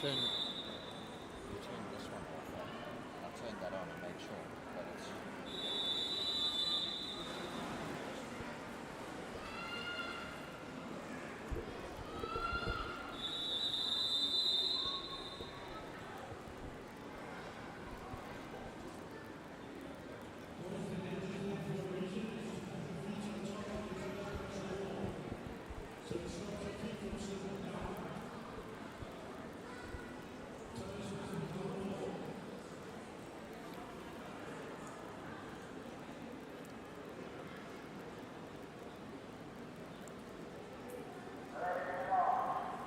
turn this one off. I'll turn that on and make sure that it's...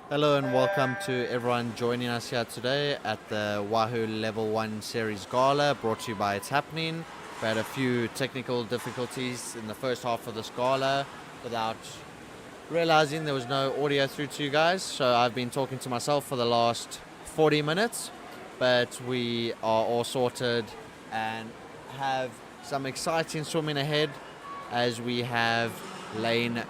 Hello and welcome to everyone joining us here today at the Wahoo Level 1 Series Gala, brought to you by It's Happening. We had a few technical difficulties in the first half of this gala without realizing there was no audio through to you guys, so I've been talking to myself for the last 40 minutes, but we are all sorted and have some exciting swimming ahead as we have lane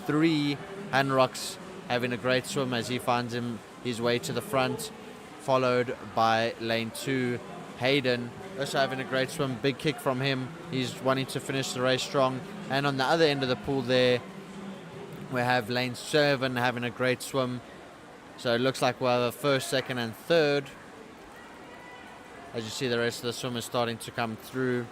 3, Hanrock's having a great swim as he finds his way to the front, followed by lane 2, Hayden, also having a great swim, big kick from him, he's wanting to finish the race strong. And on the other end of the pool there, we have lane 7 having a great swim, so it looks like we'll have a first, second and third. As you see, the rest of the swim is starting to come through,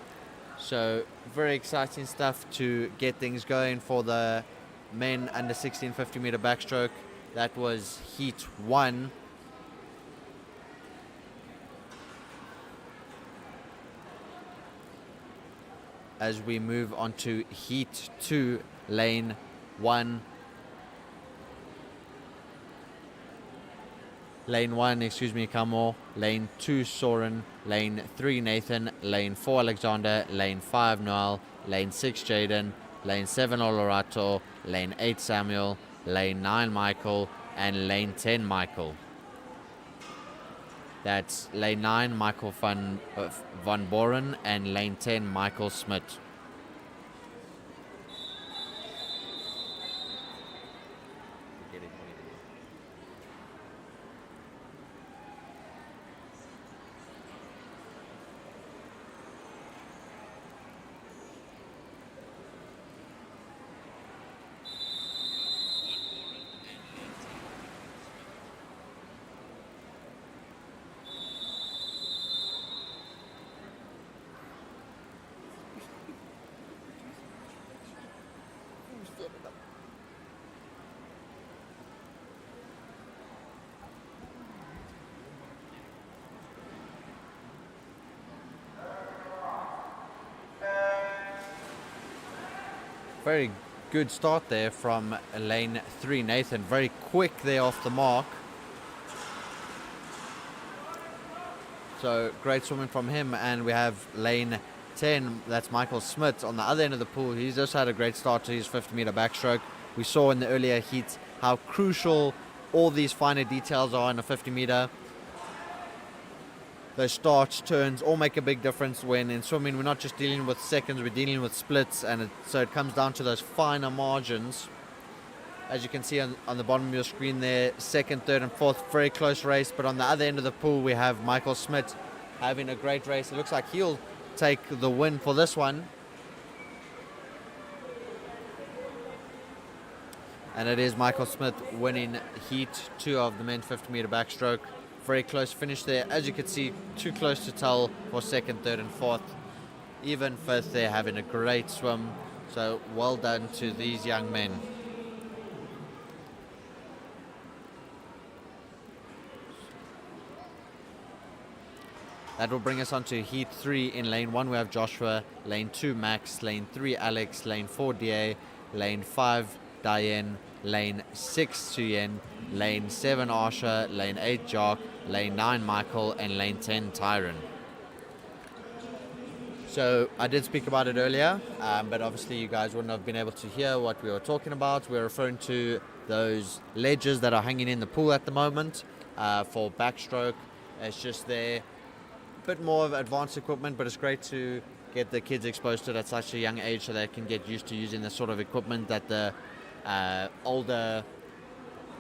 so very exciting stuff to get things going for the men under 16 50 meter backstroke. That was heat 1. As we move on to heat 2, lane 1, Kamo, lane 2, Soren, lane 3, Nathan, lane 4, Alexander, lane 5, Noel, lane 6, Jaden, lane 7, Olorato, lane 8, Samuel, lane 9, Michael, and lane 10, Michael. That's lane 9, Michael van Boren, and lane 10, Michael Smit. Very good start there from lane 3, Nathan. Very quick there off the mark. So great swimming from him. And we have lane 10, that's Michael Smith on the other end of the pool. He's also had a great start to his 50 meter backstroke. We saw in the earlier heats how crucial all these finer details are in a 50 meter. Those starts, turns, all make a big difference when in swimming we're not just dealing with seconds, we're dealing with splits, and so it comes down to those finer margins. As you can see on the bottom of your screen there, second, third and fourth, very close race, but on the other end of the pool we have Michael Smith having a great race. It looks like he'll take the win for this one. And it is Michael Smith winning heat 2 of the men's 50 meter backstroke. Very close finish there. As you can see, too close to tell for second, third and fourth. Even fifth there, having a great swim. So well done to these young men. That will bring us on to heat 3. In lane 1 we have Joshua, lane 2 Max, lane 3 Alex, lane 4 Da, lane 5 Diane, lane 6 Suyen, lane 7 Asha, lane 8 Jock, lane 9 Michael, and lane 10 Tyron. So I did speak about it earlier, but obviously you guys wouldn't have been able to hear what we were talking about. We're referring to those ledges that are hanging in the pool at the moment for backstroke. It's just there. Bit more of advanced equipment, but it's great to get the kids exposed to it at such a young age so they can get used to using the sort of equipment that the older,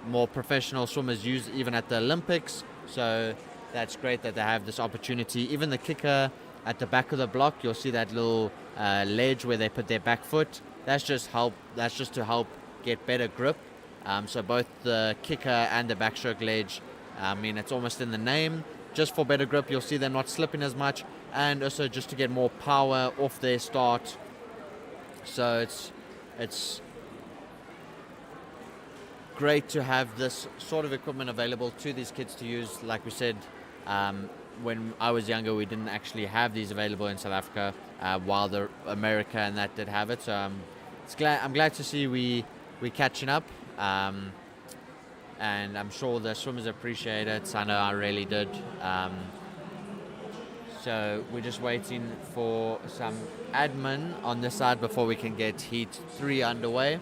more professional swimmers use even at the Olympics. So that's great that they have this opportunity. Even the kicker at the back of the block, you'll see that little ledge where they put their back foot. That's just to help get better grip. So both the kicker and the backstroke ledge, I mean, it's almost in the name. Just for better grip, you'll see them not slipping as much, and also just to get more power off their start. So it's great to have this sort of equipment available to these kids to use. Like we said, when I was younger, we didn't actually have these available in South Africa, while the America and that did have it. So I'm glad to see we catching up, and I'm sure the swimmers appreciate it. I know I really did. So we're just waiting for some admin on this side before we can get Heat 3 underway.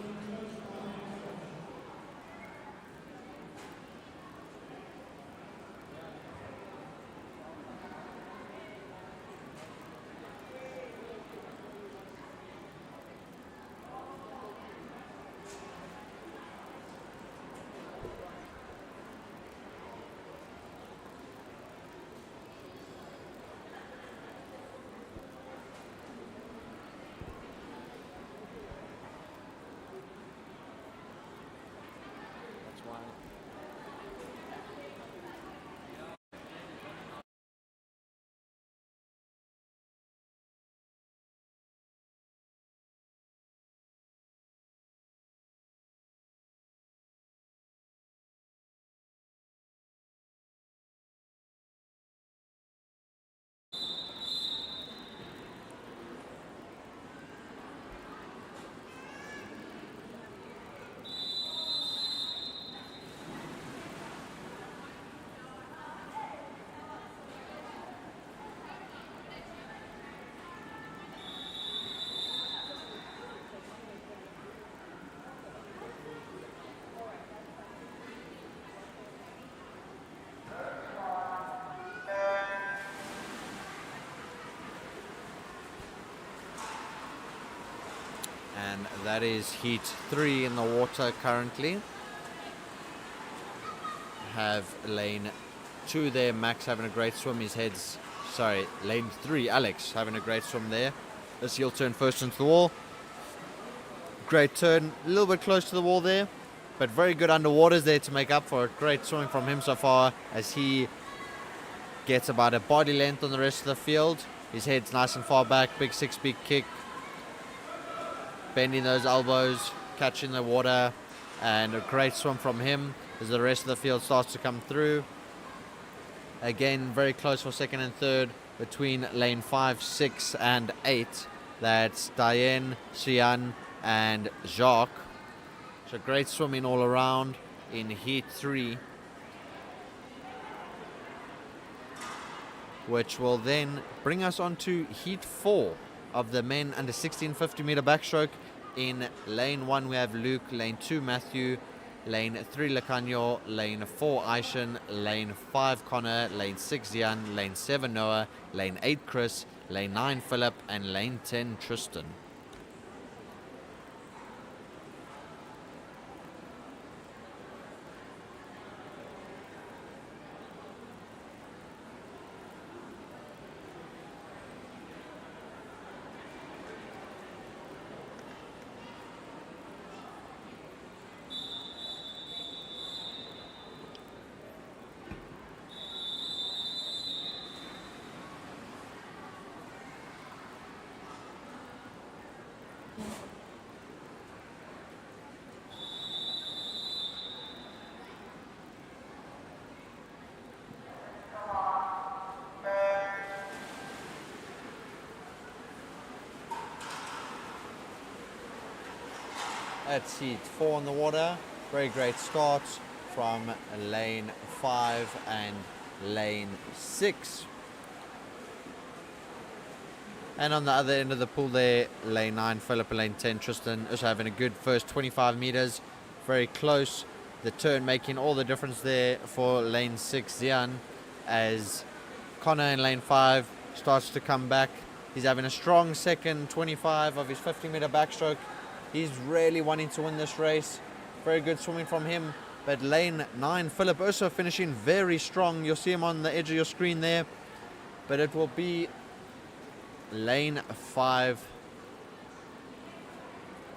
And that is Heat 3 in the water currently. Have lane 2 there, Max having a great swim. Lane 3, Alex having a great swim there. This he'll turn first into the wall. Great turn, a little bit close to the wall there, but very good underwaters there to make up for it. Great swimming from him so far, as he gets about a body length on the rest of the field. His head's nice and far back, big 6-speed kick. Bending those elbows, catching the water, and a great swim from him as the rest of the field starts to come through. Again, very close for second and third between lane 5, 6, and 8. That's Diane, Sian, and Jacques. So great swimming all around in Heat 3, which will then bring us on to Heat 4 of the men under 16 50-meter backstroke. In lane 1 we have Luke, lane 2 Matthew, lane 3 Lacanyo, lane 4 Aishan, lane 5 Connor, lane 6 Jan, lane 7 Noah, lane 8 Chris, lane 9 Philip, and lane 10 Tristan. That's Heat 4 on the water. Very great start from lane 5 and lane 6. And on the other end of the pool there, lane 9 Philip and lane 10 Tristan also having a good first 25 meters. Very close. The turn making all the difference there for lane 6 Zian, as Connor in lane 5 starts to come back. He's having a strong second 25 of his 50-meter backstroke. He's really wanting to win this race. Very good swimming from him. But lane 9, Philip also finishing very strong. You'll see him on the edge of your screen there. But it will be lane 5,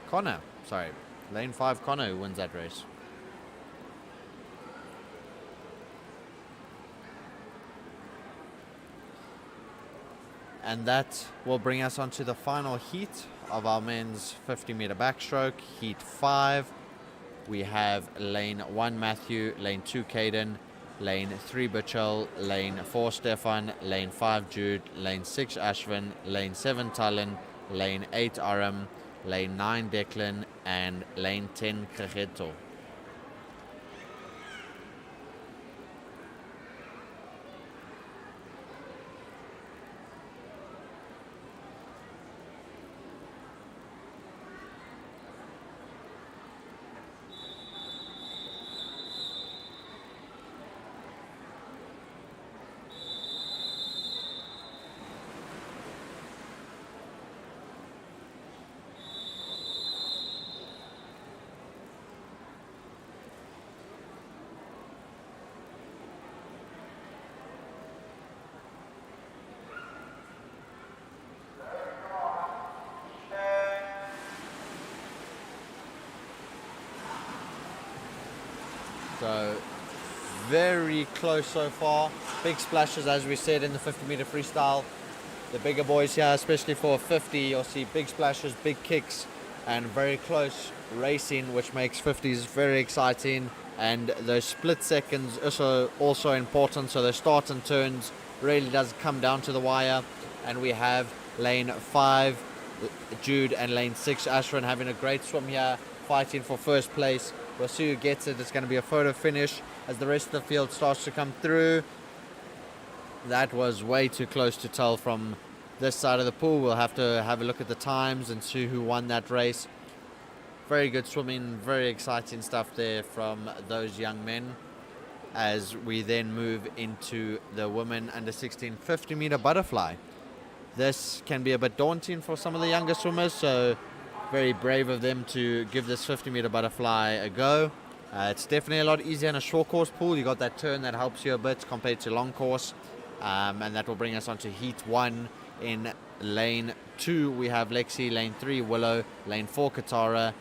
Connor. Sorry, lane 5, Connor, who wins that race. And that will bring us on to the final heat of our men's 50-meter backstroke, heat 5. We have lane 1, Matthew, lane 2, Caden, lane 3, Butchell, lane 4, Stefan, lane 5, Jude, lane 6, Ashvin, lane 7, Talon, lane 8, Aram, lane 9, Declan, and lane 10, Kregeto. So very close so far. Big splashes, as we said, in the 50-meter freestyle. The bigger boys here, especially for a 50, you'll see big splashes, big kicks, and very close racing, which makes 50s very exciting. And those split seconds also important. So the start and turns really does come down to the wire. And we have lane 5, Jude, and lane 6, Ashran, having a great swim here, fighting for first place. We'll see who gets it. It's going to be a photo finish as the rest of the field starts to come through. That was way too close to tell from this side of the pool. We'll have to have a look at the times and see who won that race. Very good swimming, very exciting stuff there from those young men. As we then move into the women under 16 50-meter butterfly. This can be a bit daunting for some of the younger swimmers, so very brave of them to give this 50-meter butterfly a go. It's definitely a lot easier in a short course pool. You got that turn that helps you a bit compared to long course. And that will bring us on to heat 1. In lane 2 we have Lexi, lane 3 Willow, lane 4 Katara,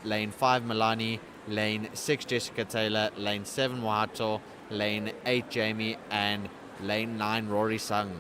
lane 5 Milani, lane 6 Jessica Taylor, lane 7 Wahato, lane 8 Jamie, and lane 9 Rory Sung.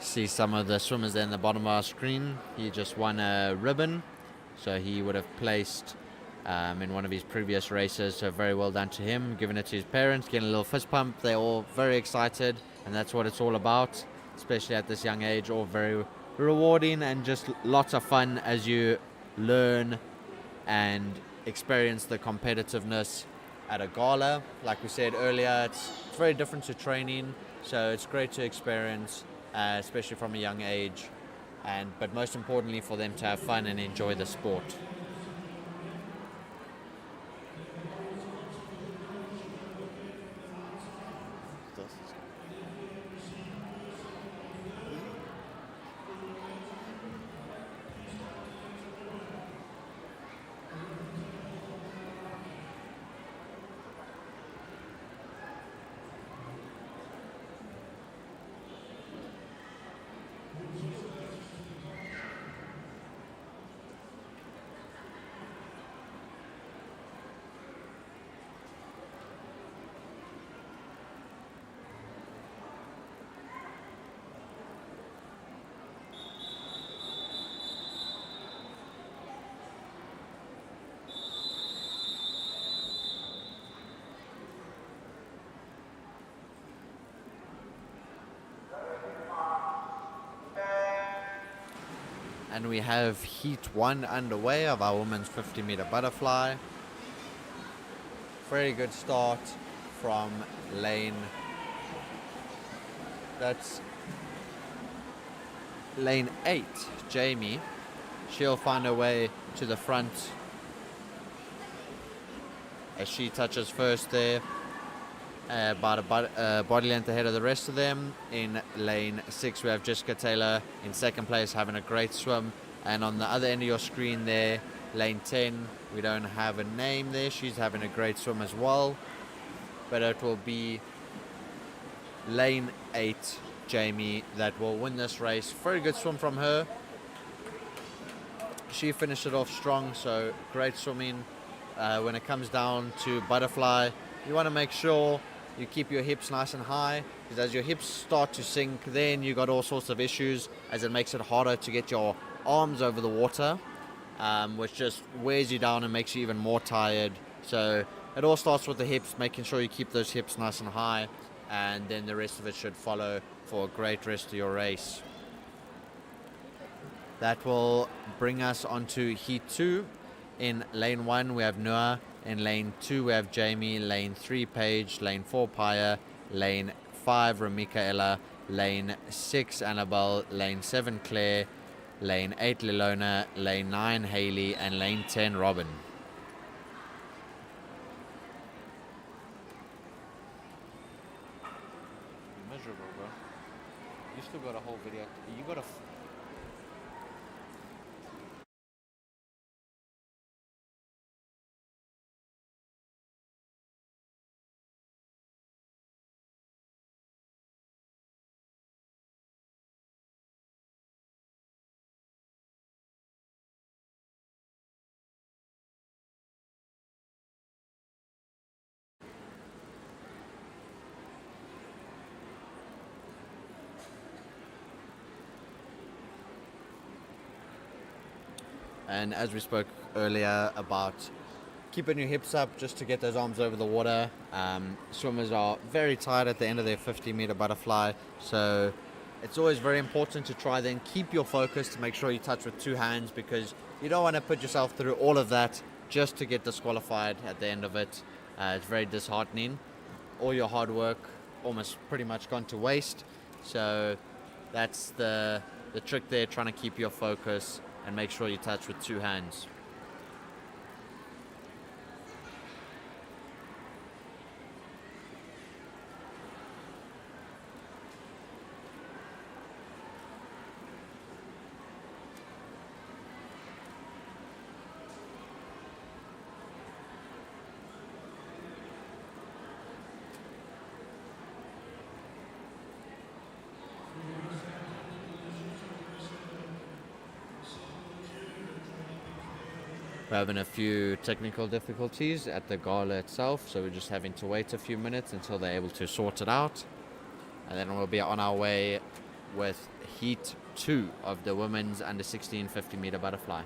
See some of the swimmers there in the bottom of our screen. He just won a ribbon, so he would have placed in one of his previous races, so very well done to him. Giving it to his parents, getting a little fist pump. They're all very excited, and that's what it's all about, especially at this young age. All very rewarding and just lots of fun as you learn and experience the competitiveness at a gala. Like we said earlier, it's very different to training, so it's great to experience, especially from a young age, but most importantly for them to have fun and enjoy the sport. And we have heat 1 underway of our women's 50-meter butterfly. Very good start from lane 8, Jamie, she'll find her way to the front as she touches first there, about a body length ahead of the rest of them. In lane 6 we have Jessica Taylor in second place, having a great swim. And on the other end of your screen there, lane 10, we don't have a name there, she's having a great swim as well, but it will be lane 8 Jamie that will win this race. Very good swim from her, she finished it off strong, so great swimming. When it comes down to butterfly, you want to make sure you keep your hips nice and high, because as your hips start to sink, then you got all sorts of issues, as it makes it harder to get your arms over the water, which just wears you down and makes you even more tired. So it all starts with the hips, making sure you keep those hips nice and high, and then the rest of it should follow for a great rest of your race. That will bring us onto heat 2. In lane 1 we have Noah, in lane 2 we have Jamie, lane 3 Paige, lane 4 Paya, lane 5 Ramika Ella, lane 6 Annabelle, lane 7 Claire, lane 8 Lilona, lane 9 Haley, and lane 10 Robin. Miserable, bro. You still got a whole video. You got a And as we spoke earlier about keeping your hips up just to get those arms over the water, swimmers are very tired at the end of their 50-meter butterfly, so it's always very important to try then keep your focus, to make sure you touch with 2 hands, because you don't want to put yourself through all of that just to get disqualified at the end of it. It's very disheartening. All your hard work almost pretty much gone to waste. So that's the trick there, trying to keep your focus and make sure you touch with 2 hands. We're having a few technical difficulties at the gala itself, so we're just having to wait a few minutes until they're able to sort it out. And then we'll be on our way with heat 2 of the women's under 16 50-meter butterfly.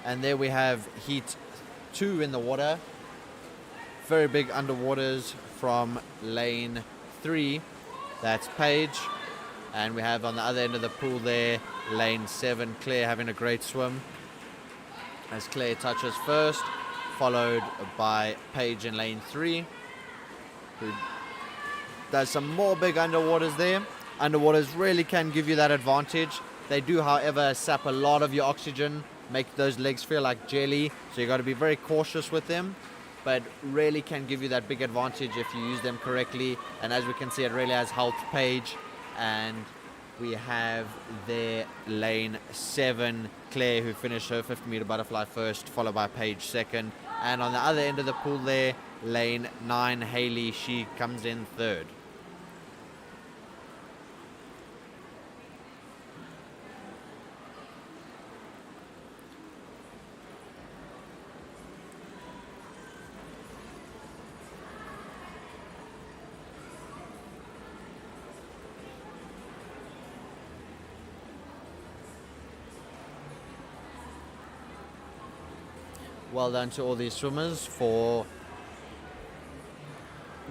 And there we have heat 2 in the water. Very big underwaters from lane 3. That's Paige. And we have on the other end of the pool there, lane 7, Claire having a great swim. As Claire touches first, followed by Paige in lane 3, who does some more big underwaters there. Underwaters really can give you that advantage. They do, however, sap a lot of your oxygen, make those legs feel like jelly, so you got to be very cautious with them, but really can give you that big advantage if you use them correctly. And as we can see, it really has helped Paige. And we have there lane 7, Claire, who finished her 50-meter butterfly first, followed by Paige second. And on the other end of the pool there, lane 9, Hayley, she comes in third. Well done to all these swimmers for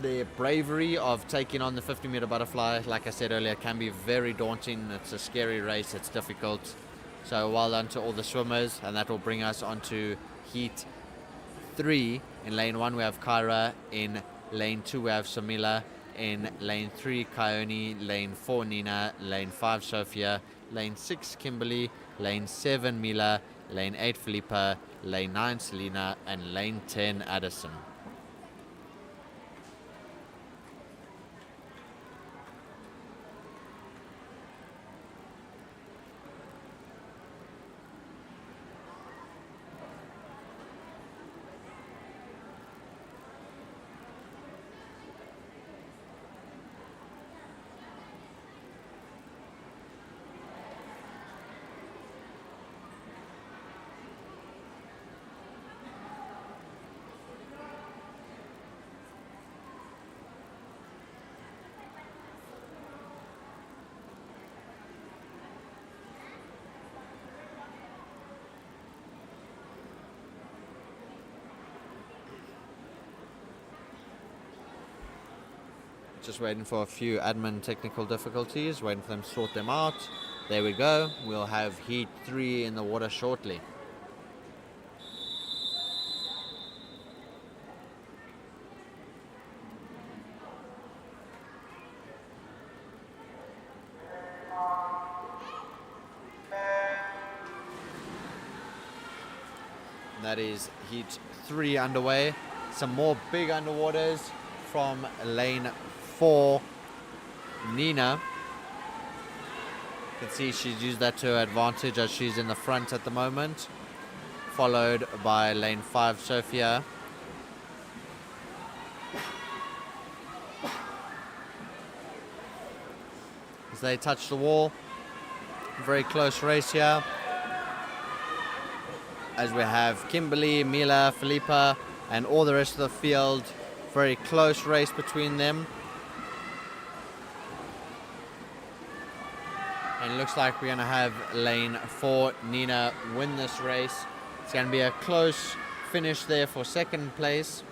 their bravery of taking on the 50-meter butterfly. Like I said earlier, it can be very daunting. It's a scary race. It's difficult. So well done to all the swimmers. And that will bring us on to heat 3. In lane 1, we have Kyra. In lane 2, we have Samila. In lane 3, Kione. Lane 4, Nina. Lane 5, Sophia. Lane 6, Kimberly. Lane 7, Mila. Lane 8, Philippa. Lane 9, Selena. And lane 10, Addison. Just waiting for a few admin technical difficulties, waiting for them to sort them out. There we go. We'll have heat 3 in the water shortly. That is heat 3 underway. Some more big underwaters from lane 4, Nina. You can see she's used that to her advantage as she's in the front at the moment. Followed by lane 5, Sophia. As they touch the wall. Very close race here. As we have Kimberly, Mila, Philippa, and all the rest of the field. Very close race between them. And it looks like we're going to have lane 4, Nina, win this race. It's going to be a close finish there for second place.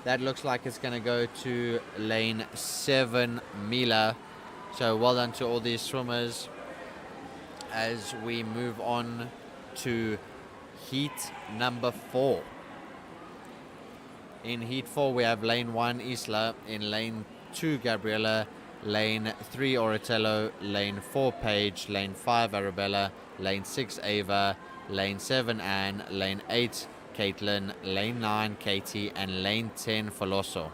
That looks like it's going to go to lane 7, Mila. So well done to all these swimmers. As we move on to heat number 4. In heat 4, we have lane 1, Isla. In lane 2, Gabriella. Lane 3, Oratello. Lane 4, Paige. Lane 5, Arabella. Lane 6, Ava. Lane 7, Anne. Lane 8, Caitlin. Lane 9, Katie. And lane 10, Foloso.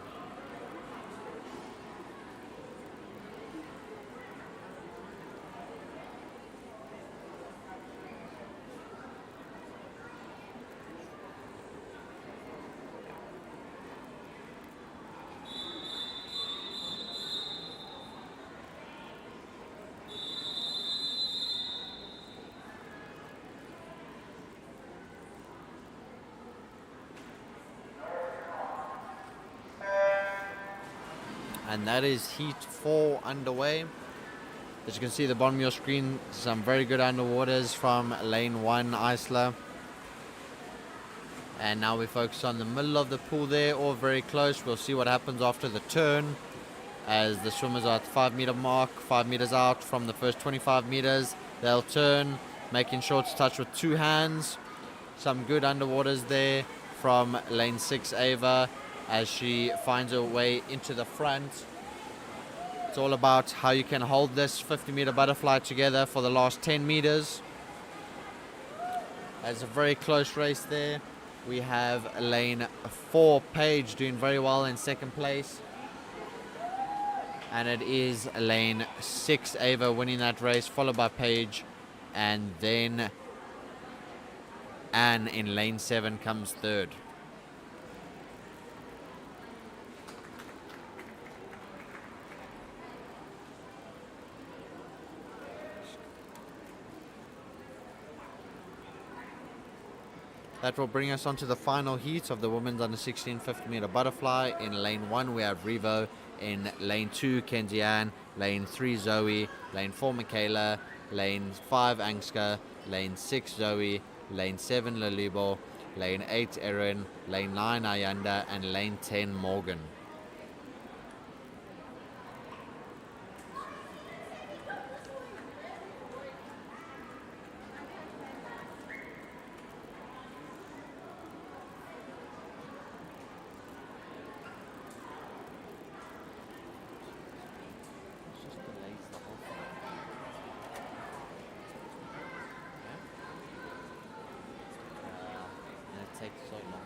And that is heat 4 underway. As you can see at the bottom of your screen, some very good underwaters from lane 1, Isla. And now we focus on the middle of the pool there, or very close. We'll see what happens after the turn, as the swimmers are at the 5 meter mark, 5 meters out from the first 25 meters. They'll turn, making sure to touch with 2 hands. Some good underwaters there from lane 6 Ava as she finds her way into the front. It's all about how you can hold this 50 meter butterfly together for the last 10 meters. It's a very close race there. We have lane 4 Paige doing very well in second place. And it is lane 6 Ava winning that race, followed by Paige. And then Anne in lane 7 comes third. That will bring us on to the final heat of the women's under 16 50 meter butterfly. In lane 1 we have Revo, in lane 2 Kenzie Ann, lane 3 Zoe, lane 4 Michaela, lane 5 Angska, lane 6 Zoe, lane 7 Lalibo, lane 8 Erin, lane 9 Ayanda, and lane 10 Morgan. Takes so long.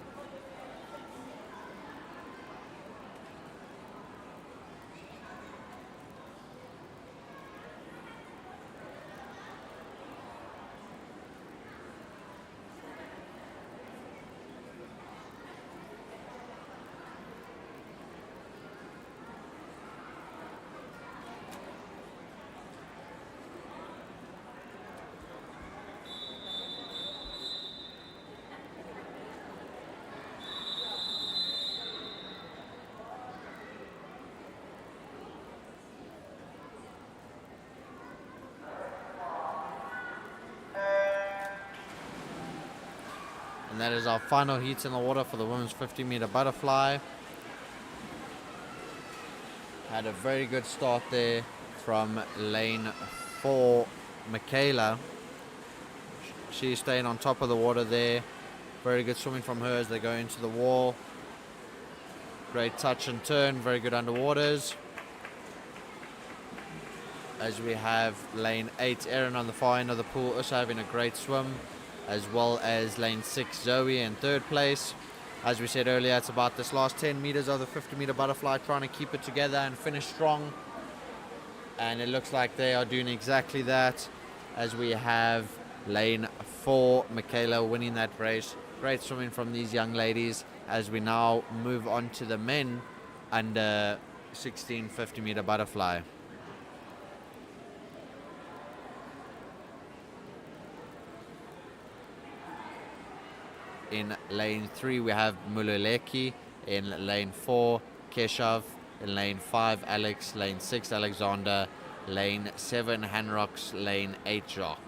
And that is our final heat in the water for the women's 50 meter butterfly. Had a very good start there from lane 4 Michaela. She's staying on top of the water there. Very good swimming from her as they go into the wall. Great touch and turn, very good underwaters. As we have lane 8 Erin on the far end of the pool also having a great swim, as well as lane 6 Zoe in third place. As we said earlier, it's about this last 10 meters of the 50 meter butterfly, trying to keep it together and finish strong. And it looks like they are doing exactly that, as we have lane 4 Michaela winning that race. Great swimming from these young ladies, as we now move on to the men under 16 50 meter butterfly. In lane 3 we have Mululeki, in lane 4 Keshav, in lane 5 Alex, lane 6 Alexander, lane 7 Hanrox, lane 8 Jacques.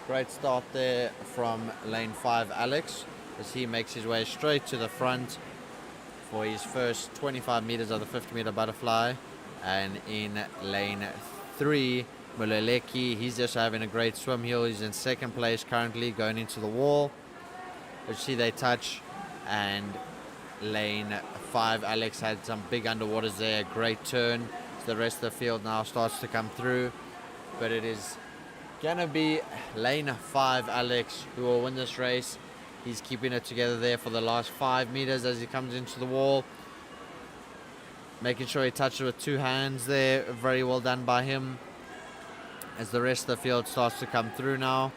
Great start there from lane 5 Alex, as he makes his way straight to the front for his first 25 meters of the 50 meter butterfly. And in lane 3 Muleleki, he's just having a great swim here. He's in second place currently, going into the wall. You see they touch, and lane 5 Alex had some big underwaters there, great turn, The rest of the field now starts to come through, but it is gonna be lane 5 Alex who will win this race. He's keeping it together there for the last 5 meters as he comes into the wall, making sure he touches it with 2 hands there. Very well done by him as the rest of the field starts to come through now.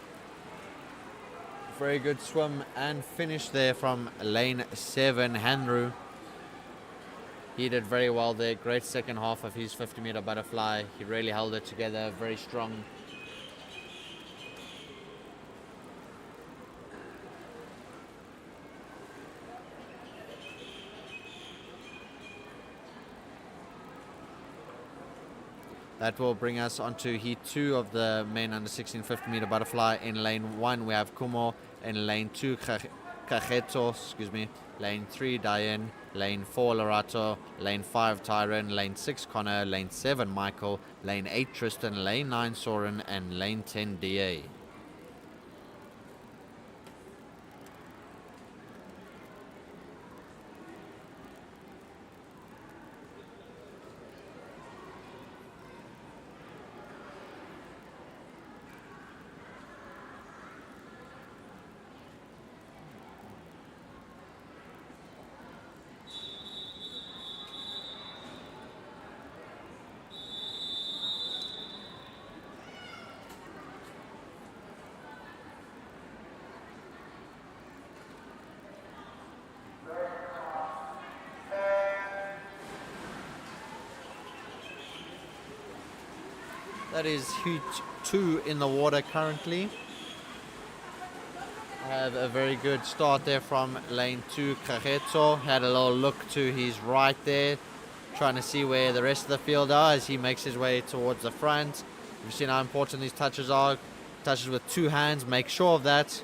Very good swim and finish there from lane 7 Hanru. He did very well there. Great second half of his 50-meter butterfly. He really held it together. Very strong. That will bring us onto heat 2 of the men under 16 50-meter butterfly. In lane 1 we have Kumo. In lane 2 Kageto, lane 3 Diane, lane 4 Lorato, lane 5 Tyron, lane 6 Connor, lane 7 Michael, lane 8 Tristan, lane 9 Soren, and lane 10 DA. That is heat 2 in the water currently. I have a very good start there from lane 2 Kageto. Had a little look to his right there, trying to see where the rest of the field are as he makes his way towards the front. You've seen how important these touches are. Touches with 2 hands, make sure of that.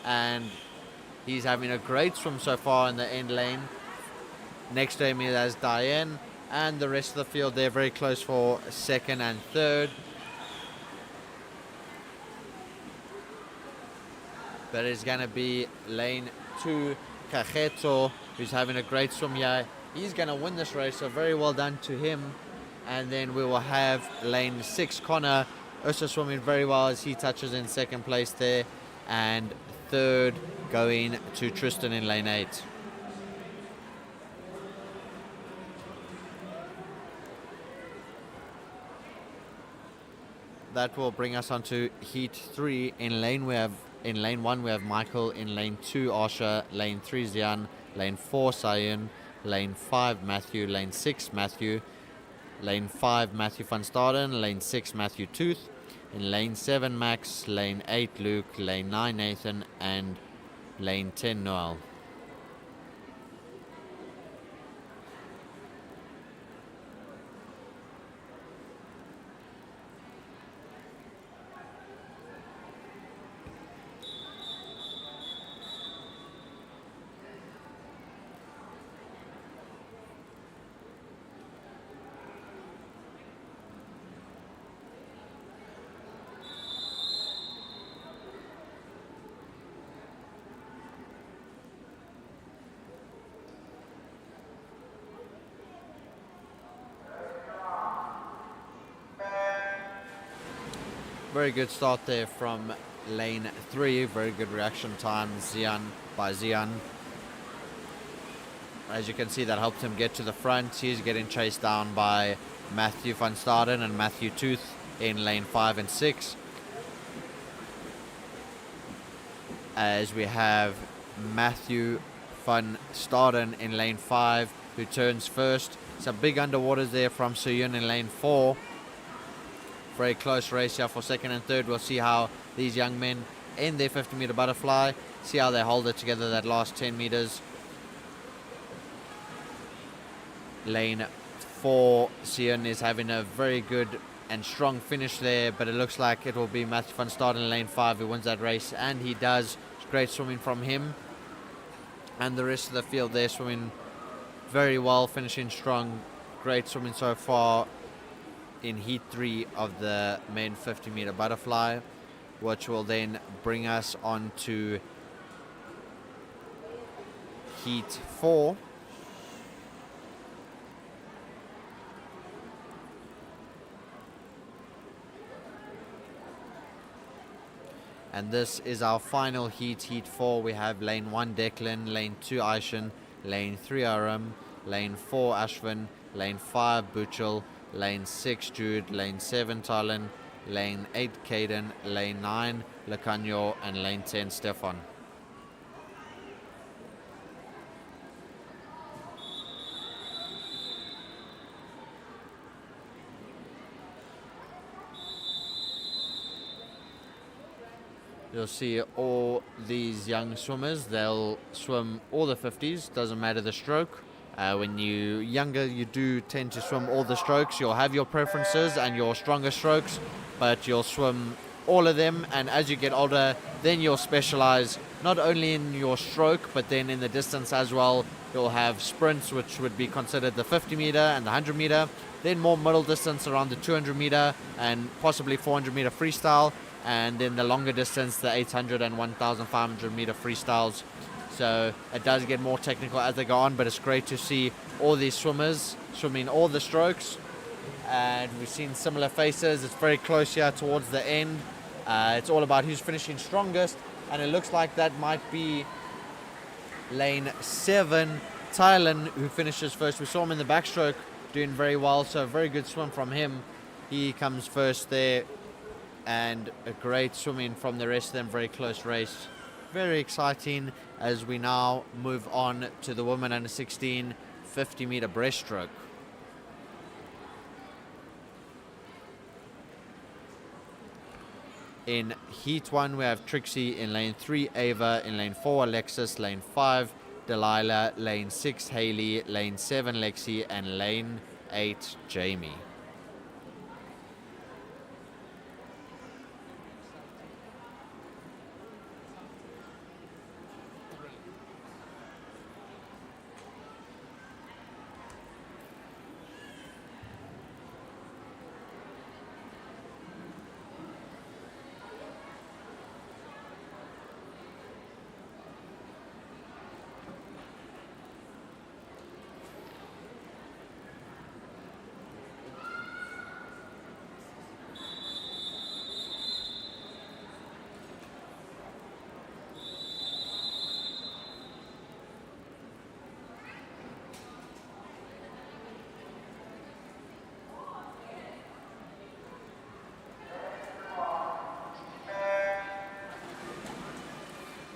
And he's having a great swim so far in the end lane. Next to him is Diane, and the rest of the field they're very close for second and third. But it's going to be lane 2 Kageto, who's having a great swim here. He's going to win this race, so very well done to him. And then we will have lane 6 Connor, also swimming very well as he touches in second place there. And third going to Tristan in lane 8. That will bring us on to heat 3. In lane 1 we have Michael, in lane 2 Asha, lane 3 Zian, lane 4 Sayan, lane 5 Matthew, lane 6 Matthew, lane 5 Matthew van Staden, lane 6 Matthew Tooth, in lane 7 Max, lane 8 Luke, lane 9 Nathan, and lane 10 Noel. Very good start there from lane 3. Very good reaction time by Zian. As you can see, that helped him get to the front. He's getting chased down by Matthew van Staden and Matthew Tooth in lane 5 and 6. As we have Matthew van Staden in lane 5, who turns first. Some big underwaters there from Suyun in lane 4. Very close race here for second and third. We'll see how these young men in their 50-meter butterfly, see how they hold it together that last 10 meters. Lane 4, Sion is having a very good and strong finish there, but it looks like it will be Matthew van Staden in lane 5 who wins that race, and he does. It's great swimming from him. And the rest of the field there swimming very well, finishing strong. Great swimming so far in heat 3 of the men 50-meter butterfly, which will then bring us on to heat 4. And this is our final heat, heat 4. We have lane 1 Declan, lane 2 Aishan, lane 3 Aram, lane 4 Ashwin, lane 5 Buchel, lane 6 Jude, lane 7 Talon, lane 8 Caden, lane 9 Lacanyo, and lane 10 Stefan. You'll see all these young swimmers, they'll swim all the 50s, doesn't matter the stroke. When you're younger, you do tend to swim all the strokes. You'll have your preferences and your stronger strokes, but you'll swim all of them. And as you get older, then you'll specialize not only in your stroke, but then in the distance as well. You'll have sprints, which would be considered the 50 meter and the 100 meter, then more middle distance around the 200 meter and possibly 400 meter freestyle, and then the longer distance, the 800 and 1500 meter freestyles. So it does get more technical as they go on, but it's great to see all these swimmers swimming all the strokes, and we've seen similar faces. It's very close here towards the end. It's all about who's finishing strongest, and it looks like that might be lane 7 Thailand who finishes first. We saw him in the backstroke doing very well, so a very good swim from him. He comes first there, and a great swimming from the rest of them. Very close race, very exciting as we now move on to the women under 16 50 meter breaststroke. In heat 1 we have Trixie in lane 3, Ava in lane 4, Alexis lane 5, Delilah lane 6, Haley lane 7, Lexi, and lane 8, Jamie.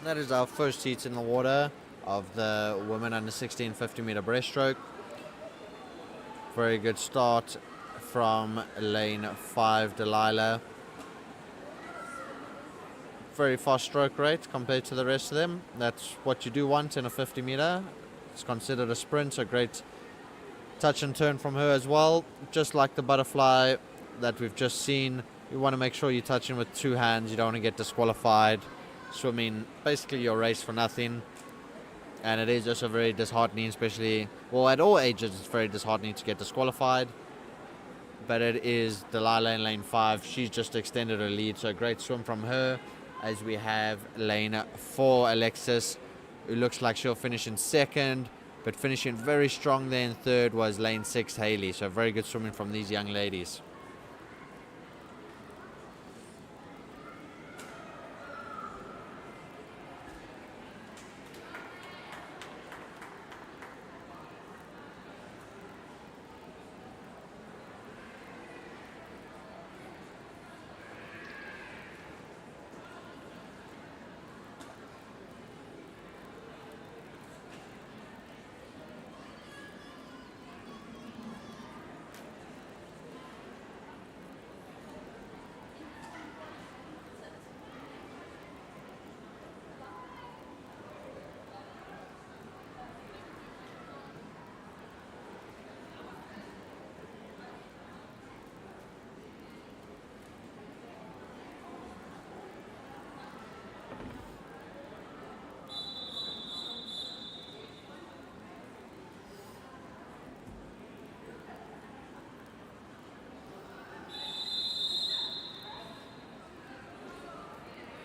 That is our first heat in the water of the women under 16 50 meter breaststroke. Very good start from lane 5 Delilah. Very fast stroke rate compared to the rest of them. That's what you do want in a 50 meter. It's considered a sprint, so great touch and turn from her as well. Just like the butterfly that we've just seen, you want to make sure you're touching with 2 hands. You don't want to get disqualified. Swimming basically your race for nothing, and it is also very disheartening, especially, well, at all ages it's very disheartening to get disqualified, but it is Delilah in lane 5. She's just extended her lead, so a great swim from her. As we have lane 4 Alexis, who looks like she'll finish in second, but finishing very strong there in third was lane 6 Haley, so very good swimming from these young ladies.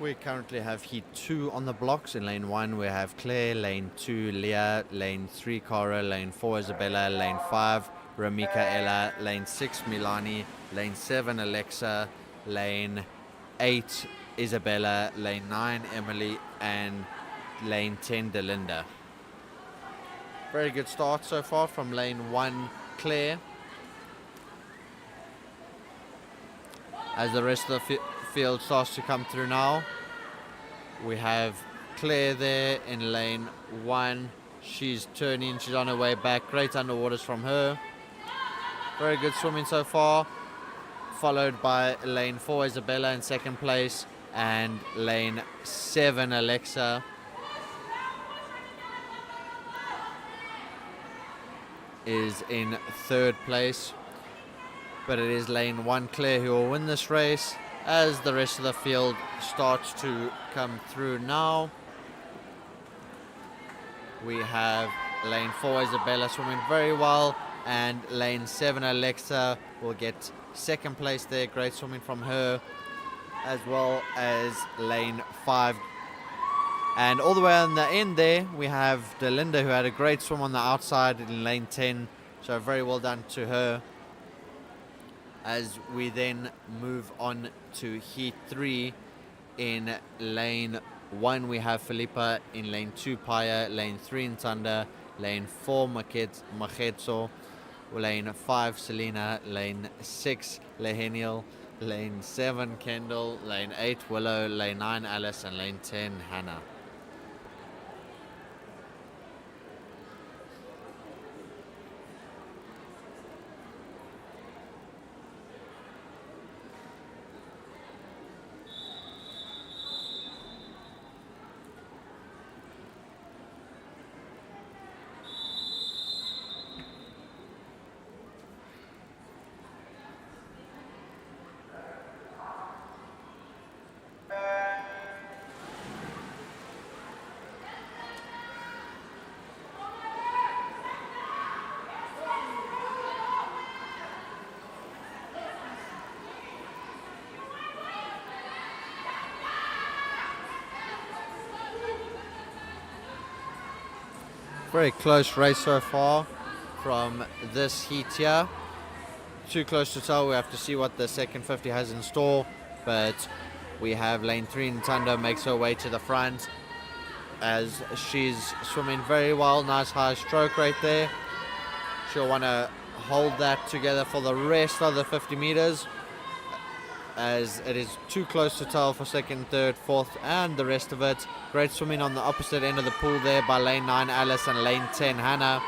We currently have heat 2 on the blocks. In lane 1 we have Claire, lane 2 Leah, lane 3 Cara, lane 4 Isabella, lane 5 Ramika Ella, lane 6 Milani, lane 7 Alexa, lane 8 Isabella, lane 9 Emily, and lane 10 Delinda. Very good start so far from lane 1 Claire. As the rest of the field starts to come through now, we have Claire there in lane 1. She's turning, she's on her way back. Great underwaters from her. Very good swimming so far. Followed by lane 4 Isabella in second place, and lane 7 Alexa is in third place. But it is lane 1 Claire who will win this race as the rest of the field starts to come through now. We have lane 4 Isabella swimming very well, and lane 7 Alexa will get second place there. Great swimming from her, as well as lane 5. And all the way on the end there, we have Delinda, who had a great swim on the outside in lane 10. So very well done to her. As we then move on to heat 3, in lane 1 we have Felipa, in lane 2 Paya, lane 3 Ntanda, lane 4 Machetso, lane 5 Selena, lane 6 Leheniel, lane 7 Kendall, lane 8 Willow, lane 9 Alice, and lane 10 Hannah. Very close race so far from this heat here. Too close to tell. We have to see what the second 50 has in store. But we have lane 3 Ntando makes her way to the front as she's swimming very well. Nice high stroke right there. She'll want to hold that together for the rest of the 50 meters, as it is too close to tell for second, third, fourth, and the rest of it. Great swimming on the opposite end of the pool there by lane 9 Alice and lane 10 Hannah.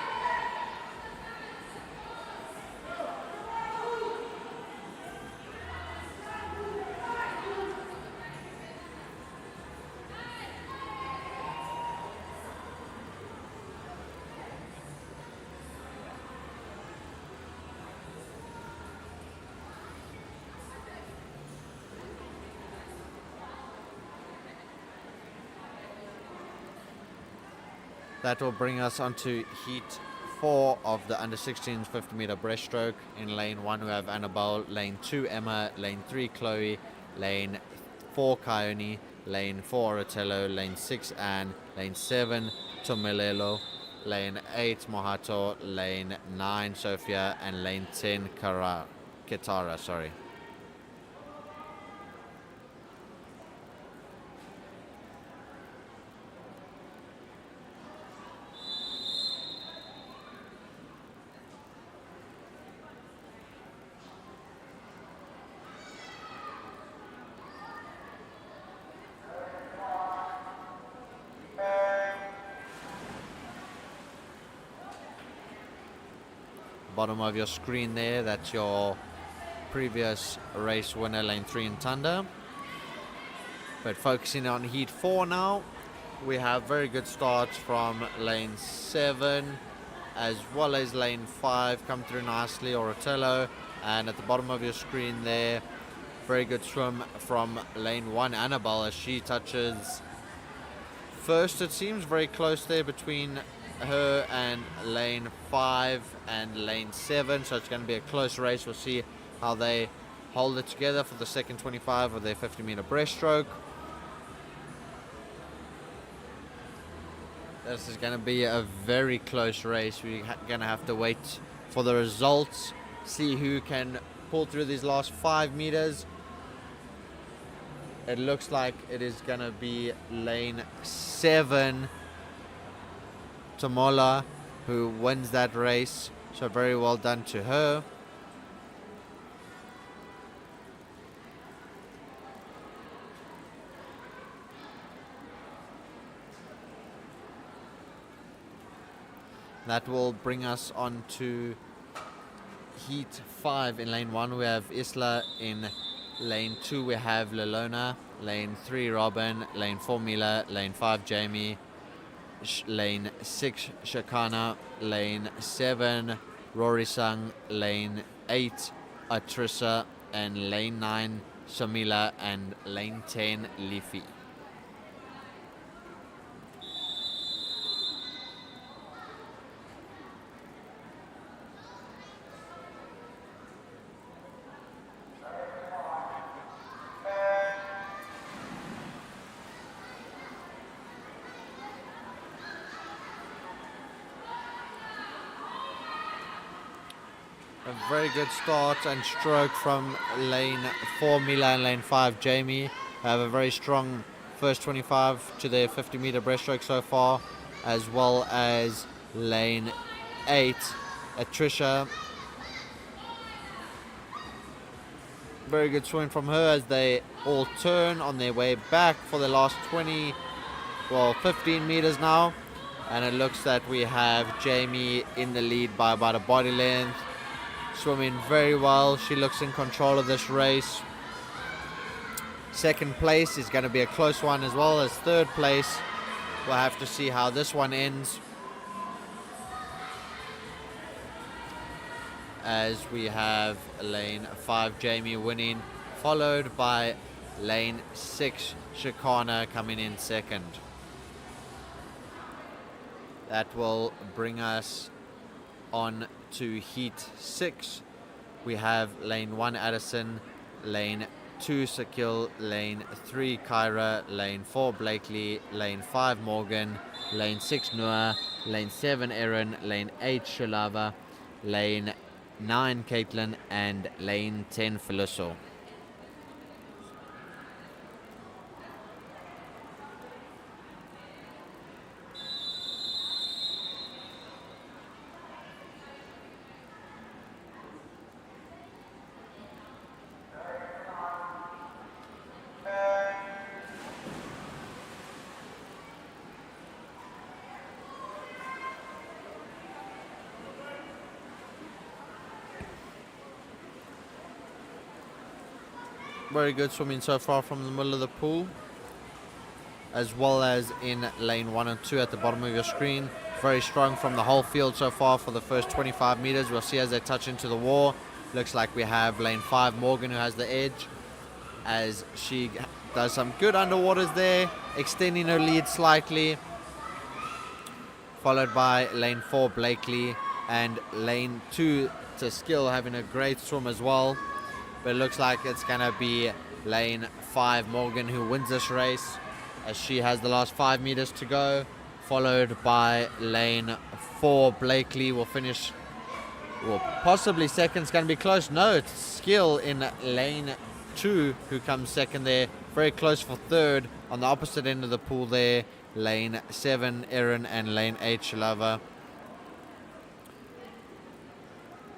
That will bring us onto heat 4 of the under 16s 50 meter breaststroke. In lane 1 we have Annabelle, lane 2 Emma, lane 3 Chloe, lane 4 Kione, lane 4 Oratello, lane 6 Anne, lane 7 Tomelelo, lane 8 Mohato, lane 9 Sophia, and lane 10 Kitara, sorry. Bottom of your screen there, that's your previous race winner, lane 3 in Thunder. But focusing on heat 4 now, we have very good starts from lane 7 as well as lane 5 come through nicely, Oratello. And at the bottom of your screen there, very good swim from lane 1 Annabelle as she touches first. It seems very close there between her and lane 5 and lane 7, so it's going to be a close race. We'll see how they hold it together for the second 25 of their 50 meter breaststroke. This is going to be a very close race. We're going to have to wait for the results, see who can pull through these last 5 meters. It looks like it is going to be lane 7, Tamola, who wins that race. So very well done to her. That will bring us on to heat 5. In lane 1 we have Isla. In lane 2 we have Lelona. Lane 3 Robin. Lane 4 Mila. Lane 5 Jamie. Lane 6 Shakana. Lane 7 Rory Sung. Lane 8 Atrissa. And lane 9 Shamila. And lane 10 Leafy. A very good start and stroke from lane 4 Mila and lane 5 Jamie. Have a very strong first 25 to their 50-meter breaststroke so far, as well as lane 8 Atricia. Very good swing from her as they all turn on their way back for the last 15 meters now. And it looks that we have Jamie in the lead by about a body length. Swimming very well. She looks in control of this race. Second place is going to be a close one, as well as third place. We'll have to see how this one ends, as we have lane 5 Jamie winning, followed by lane 6 Shakana coming in second. That will bring us on to heat 6. We have lane 1 Addison, lane 2 Sakil, lane 3 Kyra, lane 4 Blakely, lane 5 Morgan, lane 6 Noah, lane 7 Erin, lane 8 Shalava, lane 9 Caitlin, and lane 10 Felisso. Very good swimming so far from the middle of the pool, as well as in lane 1 and 2 at the bottom of your screen. Very strong from the whole field so far for the first 25 meters. We'll see as they touch into the wall. Looks like we have lane 5 Morgan who has the edge, as she does some good underwaters there, extending her lead slightly, followed by lane 4 Blakely and lane 2 to Skill having a great swim as well. But it looks like it's going to be lane 5 Morgan who wins this race, as she has the last 5 meters to go, followed by lane 4 Blakely will finish, well, possibly second. It's going to be close. No, it's Skill in lane 2 who comes second there. Very close for third on the opposite end of the pool there. Lane 7 Erin and lane 8 Shalava,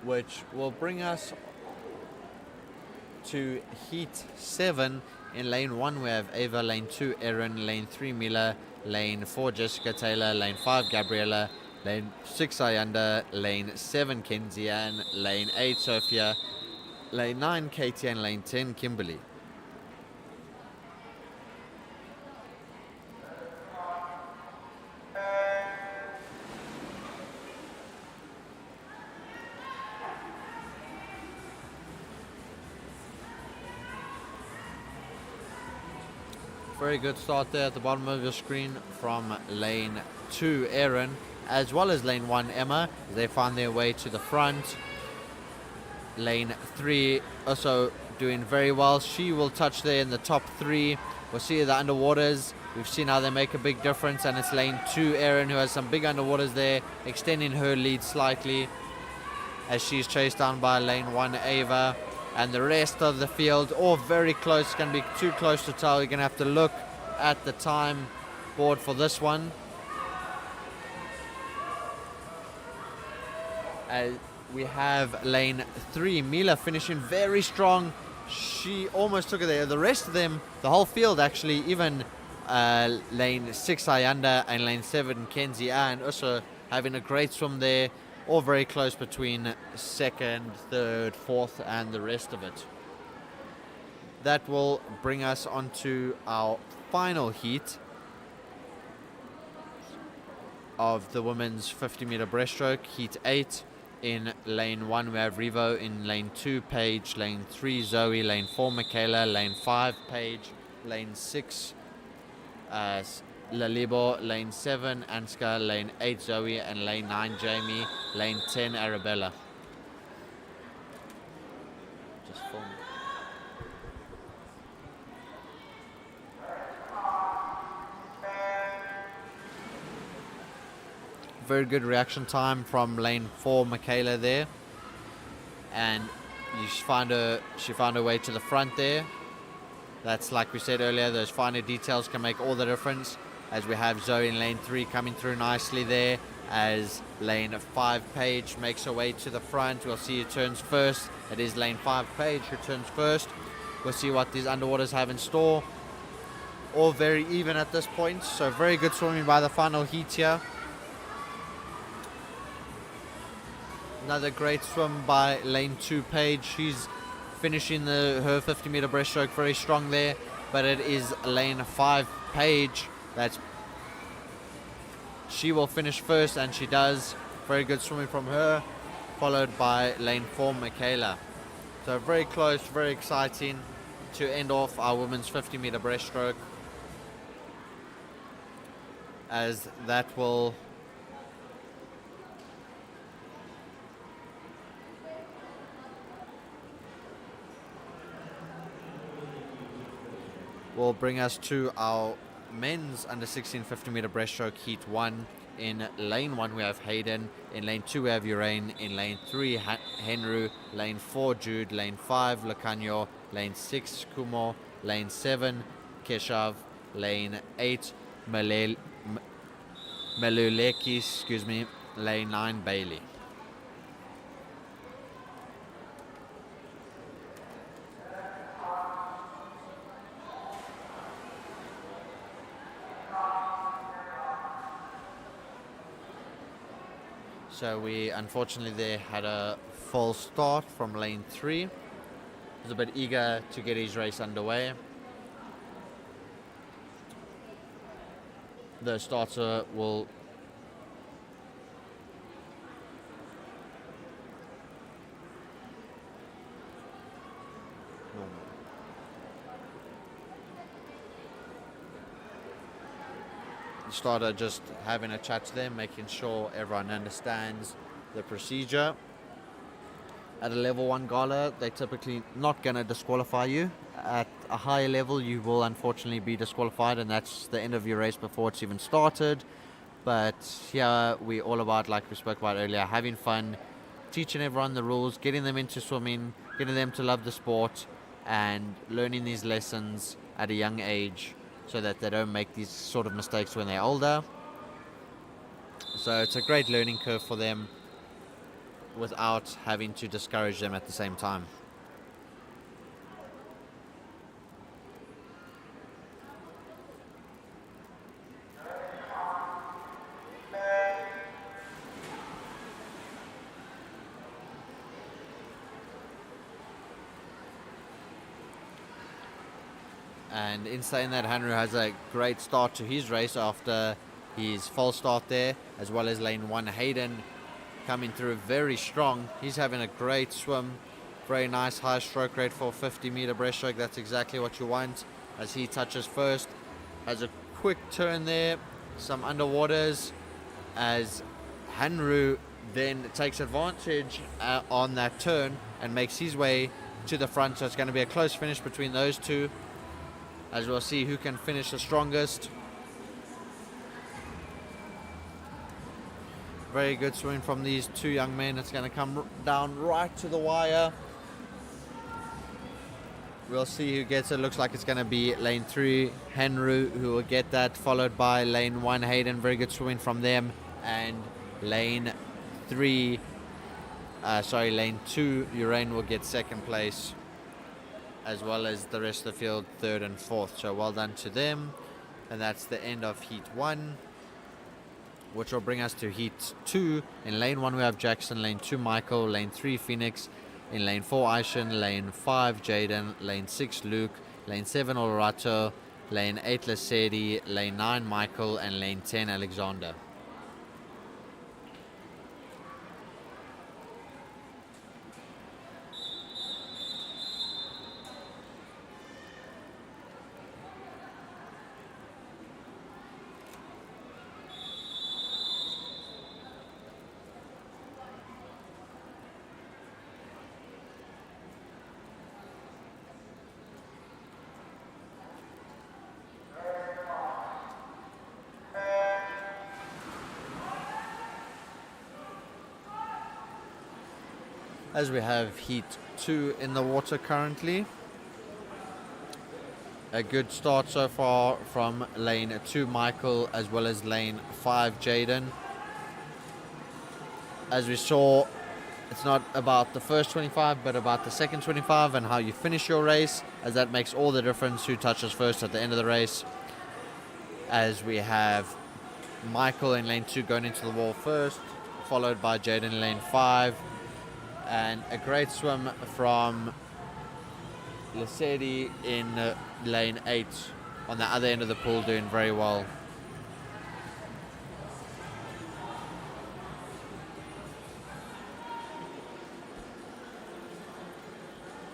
which will bring us to heat 7. In lane 1 we have Ava, lane 2 Erin, lane 3 Mila, lane 4 Jessica Taylor, lane 5 Gabriella, lane 6 Ayanda, lane 7 Kenzie Ann, lane 8 Sophia, lane 9 Katie, and lane 10 Kimberly. Very good start there at the bottom of your screen from lane 2 Erin, as well as lane 1 Emma. They find their way to the front. Lane 3 also doing very well. She will touch there in the top 3. We'll see the underwaters. We've seen how they make a big difference, and it's lane 2 Erin who has some big underwaters there, extending her lead slightly as she's chased down by lane 1 Ava. And the rest of the field, all very close. It's going to be too close to tell. You're going to have to look at the time board for this one. We have lane 3, Mila, finishing very strong. She almost took it there. The rest of them, the whole field actually, even lane 6, Ayanda, and lane 7, Kenzie Ann, also having a great swim there. All very close between 2nd, 3rd, 4th, and the rest of it. That will bring us on to our final heat of the women's 50-meter breaststroke, heat 8. In lane 1 we have Revo, in lane 2 Paige, lane 3 Zoe, lane 4 Michaela, lane 5 Paige, lane 6 Lalibo, lane 7 Anska, lane 8 Zoe, and lane 9 Jamie, lane 10 Arabella. Just film. Very good reaction time from lane 4 Michaela there, and she found her way to the front there. That's, like we said earlier, those finer details can make all the difference, as we have Zoe in lane 3 coming through nicely there, as lane 5 Paige makes her way to the front. We'll see who turns first. It is lane 5 Paige who turns first. We'll see what these underwaters have in store. All very even at this point, so very good swimming by the final heat here. Another great swim by lane 2 Paige. She's finishing her 50-meter breaststroke very strong there, but it is lane 5 Paige she will finish first, and she does. Very good swimming from her, followed by lane 4 Michaela. So very close, very exciting to end off our women's 50-meter breaststroke, as that will bring us to our men's under 16 50-meter breaststroke heat 1. In lane 1 we have Hayden, in lane 2 we have Urain, in lane 3 Henry, lane 4 Jude, lane 5 Lacanyo, lane 6 Kumo, lane 7 Keshav, lane 8 Meluleki, lane 9 Bailey. So we unfortunately there had a false start from lane 3. He was a bit eager to get his race underway. The starter will starter just having a chat to them, making sure everyone understands the procedure. At a level 1 gala, they're typically not going to disqualify you. At a higher level, you will unfortunately be disqualified, and that's the end of your race before it's even started. But here we're all about, like we spoke about earlier, having fun, teaching everyone the rules, getting them into swimming, getting them to love the sport, and learning these lessons at a young age, so that they don't make these sort of mistakes when they're older. So it's a great learning curve for them without having to discourage them at the same time. And in saying that, Henry has a great start to his race after his false start there, as well as lane 1 Hayden coming through very strong. He's having a great swim, very nice high stroke rate for 50-meter breaststroke. That's exactly what you want, as he touches first. Has a quick turn there, some underwaters, as Henry then takes advantage on that turn and makes his way to the front. So it's going to be a close finish between those two, as we'll see who can finish the strongest. Very good swing from these two young men. It's going to come down right to the wire. We'll see who gets it. Looks like it's going to be lane 3, Henry, who will get that, followed by lane 1, Hayden. Very good swimming from them. And lane 2, Urain will get second place, as well as the rest of the field, third and fourth. So well done to them. And that's the end of heat 1, which will bring us to heat 2. In lane 1 we have Jackson, lane 2 Michael, lane 3 Phoenix, in lane 4 Aishan, lane 5 Jaden, lane 6 Luke, lane 7 Olrato, lane 8 Lesedi, lane 9 Michael, and lane 10 Alexander. As we have heat 2 in the water currently. A good start so far from lane 2 Michael, as well as lane 5 Jaden. As we saw, it's not about the first 25 but about the second 25 and how you finish your race, as that makes all the difference who touches first at the end of the race. As we have Michael in lane 2 going into the wall first, followed by Jaden in lane 5. And a great swim from Lesedi in lane 8 on the other end of the pool, doing very well.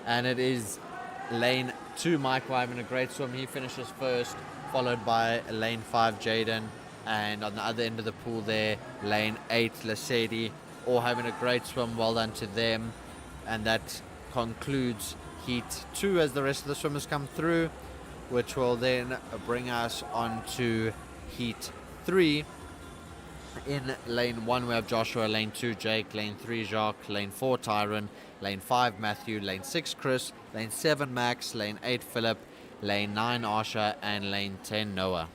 And it is lane 2 Michael having a great swim. He finishes first, followed by lane 5 Jaden, and on the other end of the pool there, lane 8 Lesedi, all having a great swim. Well done to them. And that concludes heat 2 as the rest of the swimmers come through, which will then bring us on to heat 3. In lane 1 we have Joshua, lane 2 Jake, lane 3 Jacques, lane 4 Tyron, lane 5 Matthew, lane 6 Chris, lane 7 Max, lane 8 Philip, lane 9 Asha, and lane 10 Noah.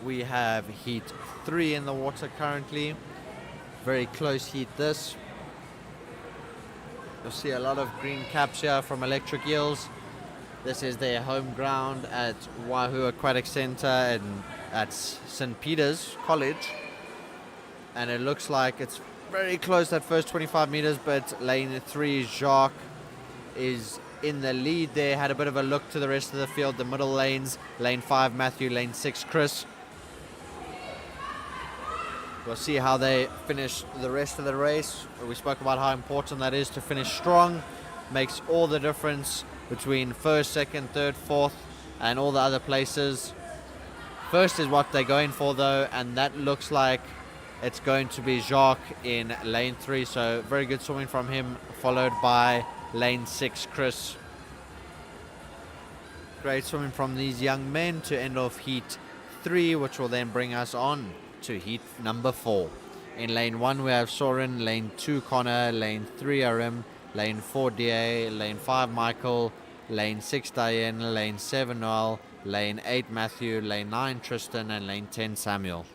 We have heat 3 in the water currently. Very close heat this. You'll see a lot of green caps here from Electric Eels. This is their home ground at Wahoo Aquatics Center and at St. Peter's College. And it looks like it's very close, that first 25 meters, but lane 3 Jacques is in the lead there. Had a bit of a look to the rest of the field, the middle lanes. Lane 5 Matthew, lane 6 Chris. We'll see how they finish the rest of the race. We spoke about how important that is to finish strong. Makes all the difference between first, second, third, fourth, and all the other places. First is what they're going for though, and that looks like it's going to be Jacques in lane 3. So very good swimming from him, followed by lane 6 Chris. Great swimming from these young men to end off heat 3, which will then bring us on to heat number 4. In lane 1 we have Soren, lane 2 Connor, lane 3 Arim, lane 4 DA, lane 5 Michael, lane 6 Diane, lane 7 Noel, lane 8 Matthew, lane 9 Tristan, and lane 10 Samuel.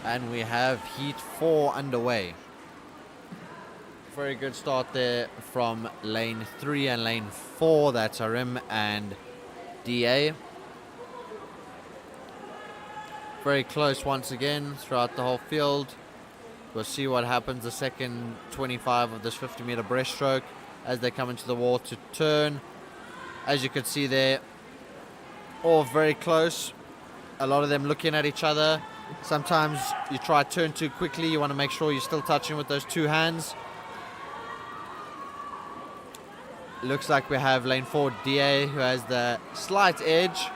And we have heat 4 underway. Very good start there from lane 3 and lane 4. That's Arim and DA. Very close once again throughout the whole field. We'll see what happens the second 25 of this 50-meter breaststroke as they come into the wall to turn. As you can see there, all very close. A lot of them looking at each other. Sometimes you try to turn too quickly. You want to make sure you're still touching with those two hands. Looks like we have lane 4 DA who has the slight edge.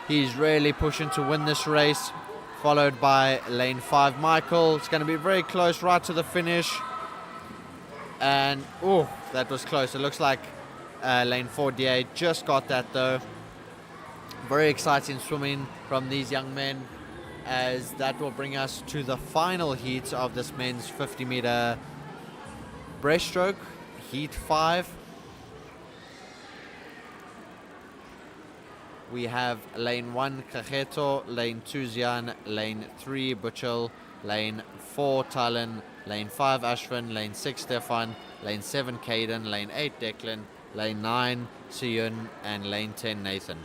He's really pushing to win this race. Followed by lane 5 Michael. It's going to be very close right to the finish. And, oh, that was close. It looks like lane 4 DA just got that though. Very exciting swimming from these young men, as that will bring us to the final heat of this men's 50-meter breaststroke, heat 5. We have lane 1 Kageto, lane 2 Zian, lane 3 Butchel, lane 4 Talon, lane 5 Ashwin, lane 6 Stefan, lane 7 Caden, lane 8 Declan, lane 9 Siyun, and lane 10 Nathan.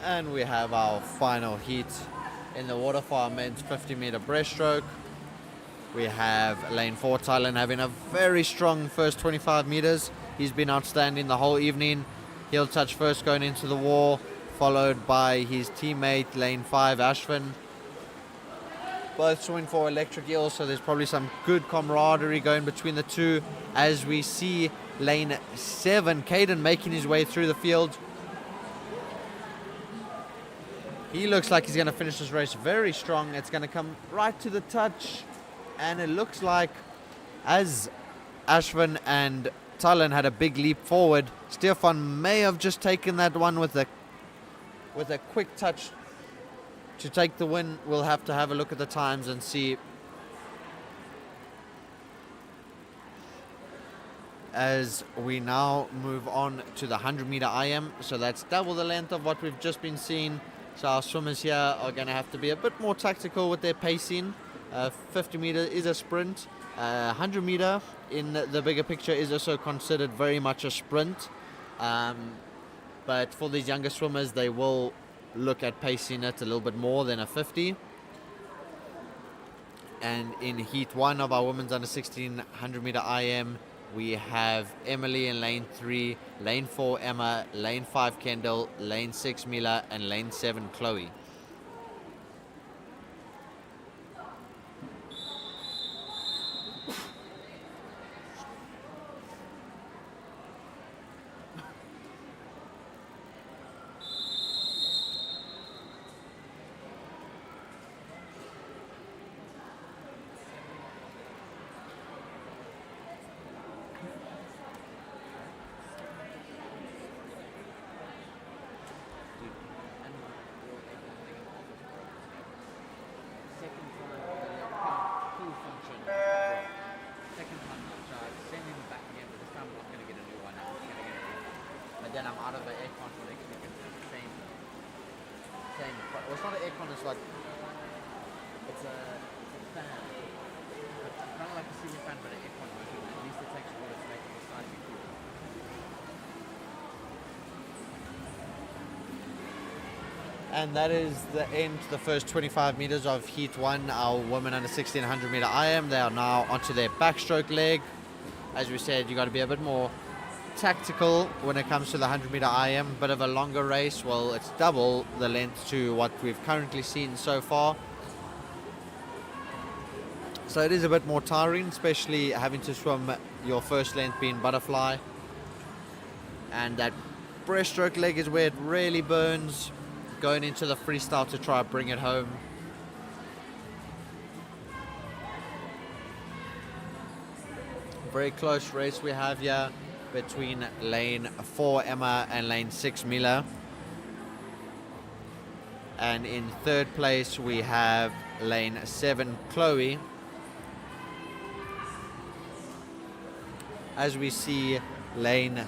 And we have our final heat in the water for our men's 50-meter breaststroke. We have lane 4 Thailand having a very strong first 25 meters. He's been outstanding the whole evening. He'll touch first going into the wall, followed by his teammate lane 5 Ashwin. Both swimming for electric eel, so there's probably some good camaraderie going between the two, as we see lane 7 Caden making his way through the field. He looks like he's going to finish this race very strong. It's going to come right to the touch. And it looks like as Ashwin and Talon had a big leap forward, Stefan may have just taken that one with a quick touch to take the win. We'll have to have a look at the times and see. As we now move on to the 100-meter IM. So that's double the length of what we've just been seeing. So our swimmers here are going to have to be a bit more tactical with their pacing. 50 meter is a sprint. 100 meter in the bigger picture is also considered very much a sprint. But for these younger swimmers, they will look at pacing it a little bit more than a 50. And in heat 1 of our women's under 16 100 meter IM, we have Emily in lane 3, lane 4 Emma, lane 5 Kendall, lane 6 Mila, and lane 7 Chloe. Then I'm out of the aircon for next week. It's the same. Same. Well, it's not an aircon. It's like it's a fan. Kind of like a ceiling fan, but an aircon version. At least it takes water to make it slightly cooler. And that is the end, the first 25 meters of Heat 1. Our women under 1600 meter IM, they are now onto their backstroke leg. As we said, you got to be a bit more tactical when it comes to the 100 meter IM. Bit of a longer race. Well, it's double the length to what we've currently seen so far. So it is a bit more tiring, especially having to swim your first length being butterfly. And that breaststroke leg is where it really burns. Going into the freestyle to try and bring it home. Very close race we have here between lane 4 Emma and lane 6 Mila. And in third place we have lane 7 Chloe. As we see lane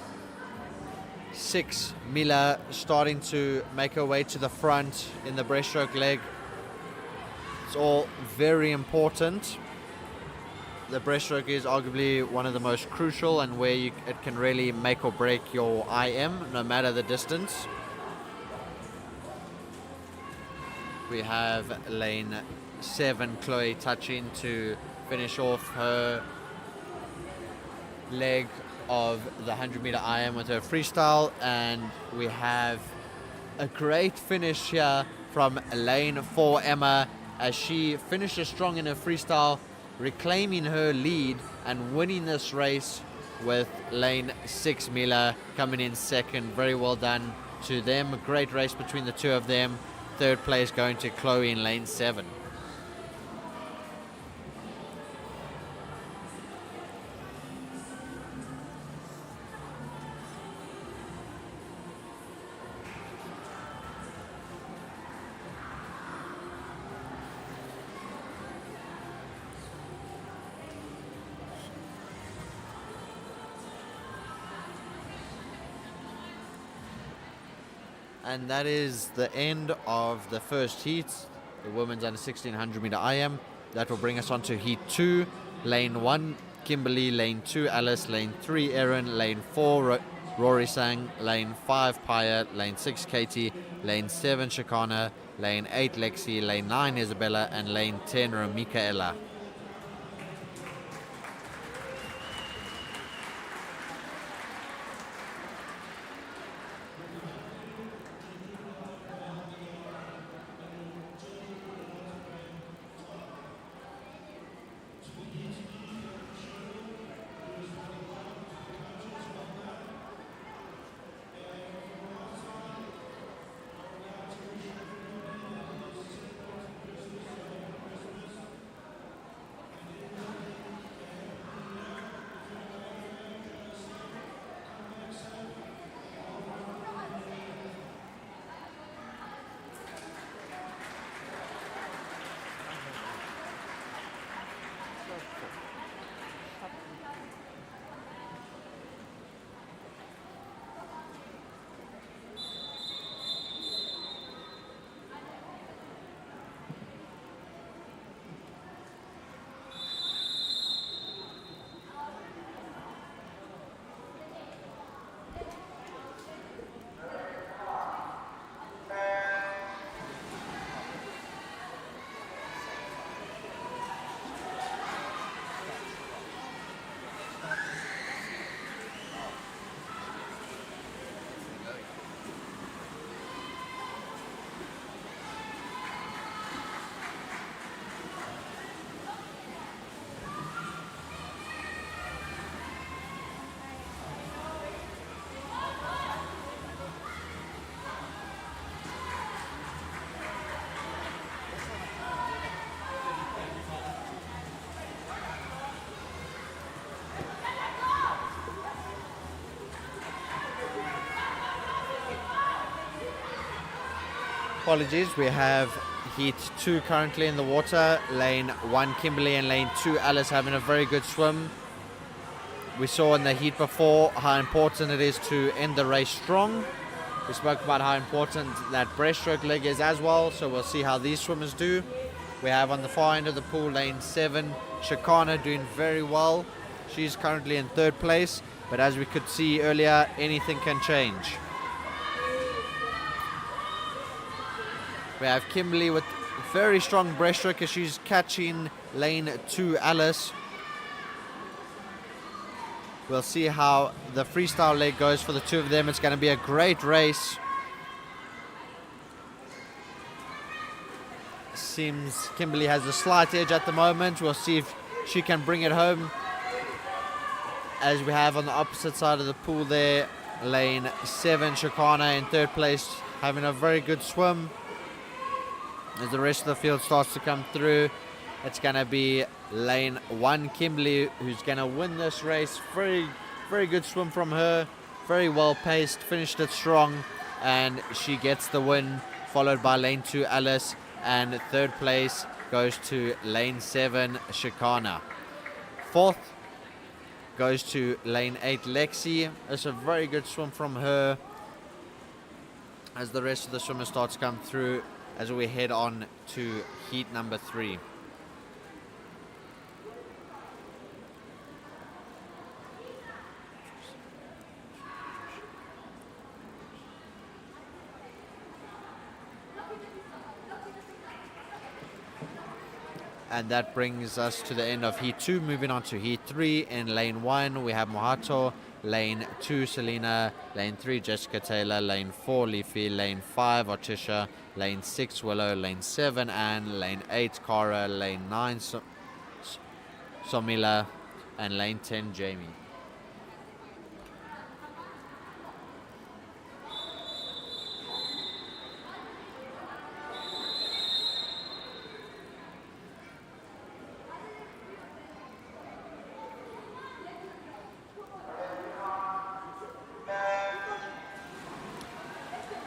6 Mila starting to make her way to the front in the breaststroke leg. It's all very important. The breaststroke is arguably one of the most crucial and where it can really make or break your IM, no matter the distance. We have lane 7 Chloe touching to finish off her leg of the 100 meter IM with her freestyle, and we have a great finish here from lane 4 Emma as she finishes strong in her freestyle, reclaiming her lead and winning this race, with lane 6 Mila coming in second. Very well done to them. A great race between the two of them. Third place going to Chloe in lane 7. And that is the end of the first heat, the women's under 1600 meter IM. That will bring us on to heat 2, lane 1 Kimberly, lane 2 Alice, lane 3 Erin, lane 4 Rory Sang, lane 5 Paya, lane 6 Katie, lane 7 Shakana, lane 8 Lexi, lane 9 Isabella, and lane 10 Michaela. Apologies, we have heat 2 currently in the water. Lane 1 Kimberly and lane 2 Alice having a very good swim. We saw in the heat before how important it is to end the race strong. We spoke about how important that breaststroke leg is as well, so we'll see how these swimmers do. We have on the far end of the pool, lane 7, Shakana doing very well. She's currently in 3rd place, but as we could see earlier, anything can change. We have Kimberly with very strong breaststroke as she's catching lane 2, Alice. We'll see how the freestyle leg goes for the two of them. It's going to be a great race. Seems Kimberly has a slight edge at the moment. We'll see if she can bring it home. As we have on the opposite side of the pool there, lane 7, Shakana in 3rd place, having a very good swim. As the rest of the field starts to come through, it's going to be lane 1, Kimberly, who's going to win this race. Very, very good swim from her. Very well paced, finished it strong, and she gets the win, followed by lane 2, Alice, and 3rd place goes to lane 7, Shakana. 4th goes to lane 8, Lexi. It's a very good swim from her as the rest of the swimmers start to come through as we head on to heat number 3. And that brings us to the end of heat 2, moving on to heat 3. In lane 1 we have Mohato, lane 2 Selena, lane 3 Jessica Taylor, lane 4 Leafy, lane 5 Artisha, lane 6 Willow, lane 7 Anne, lane 8 Cara, lane 9 Somila, and lane 10 Jamie.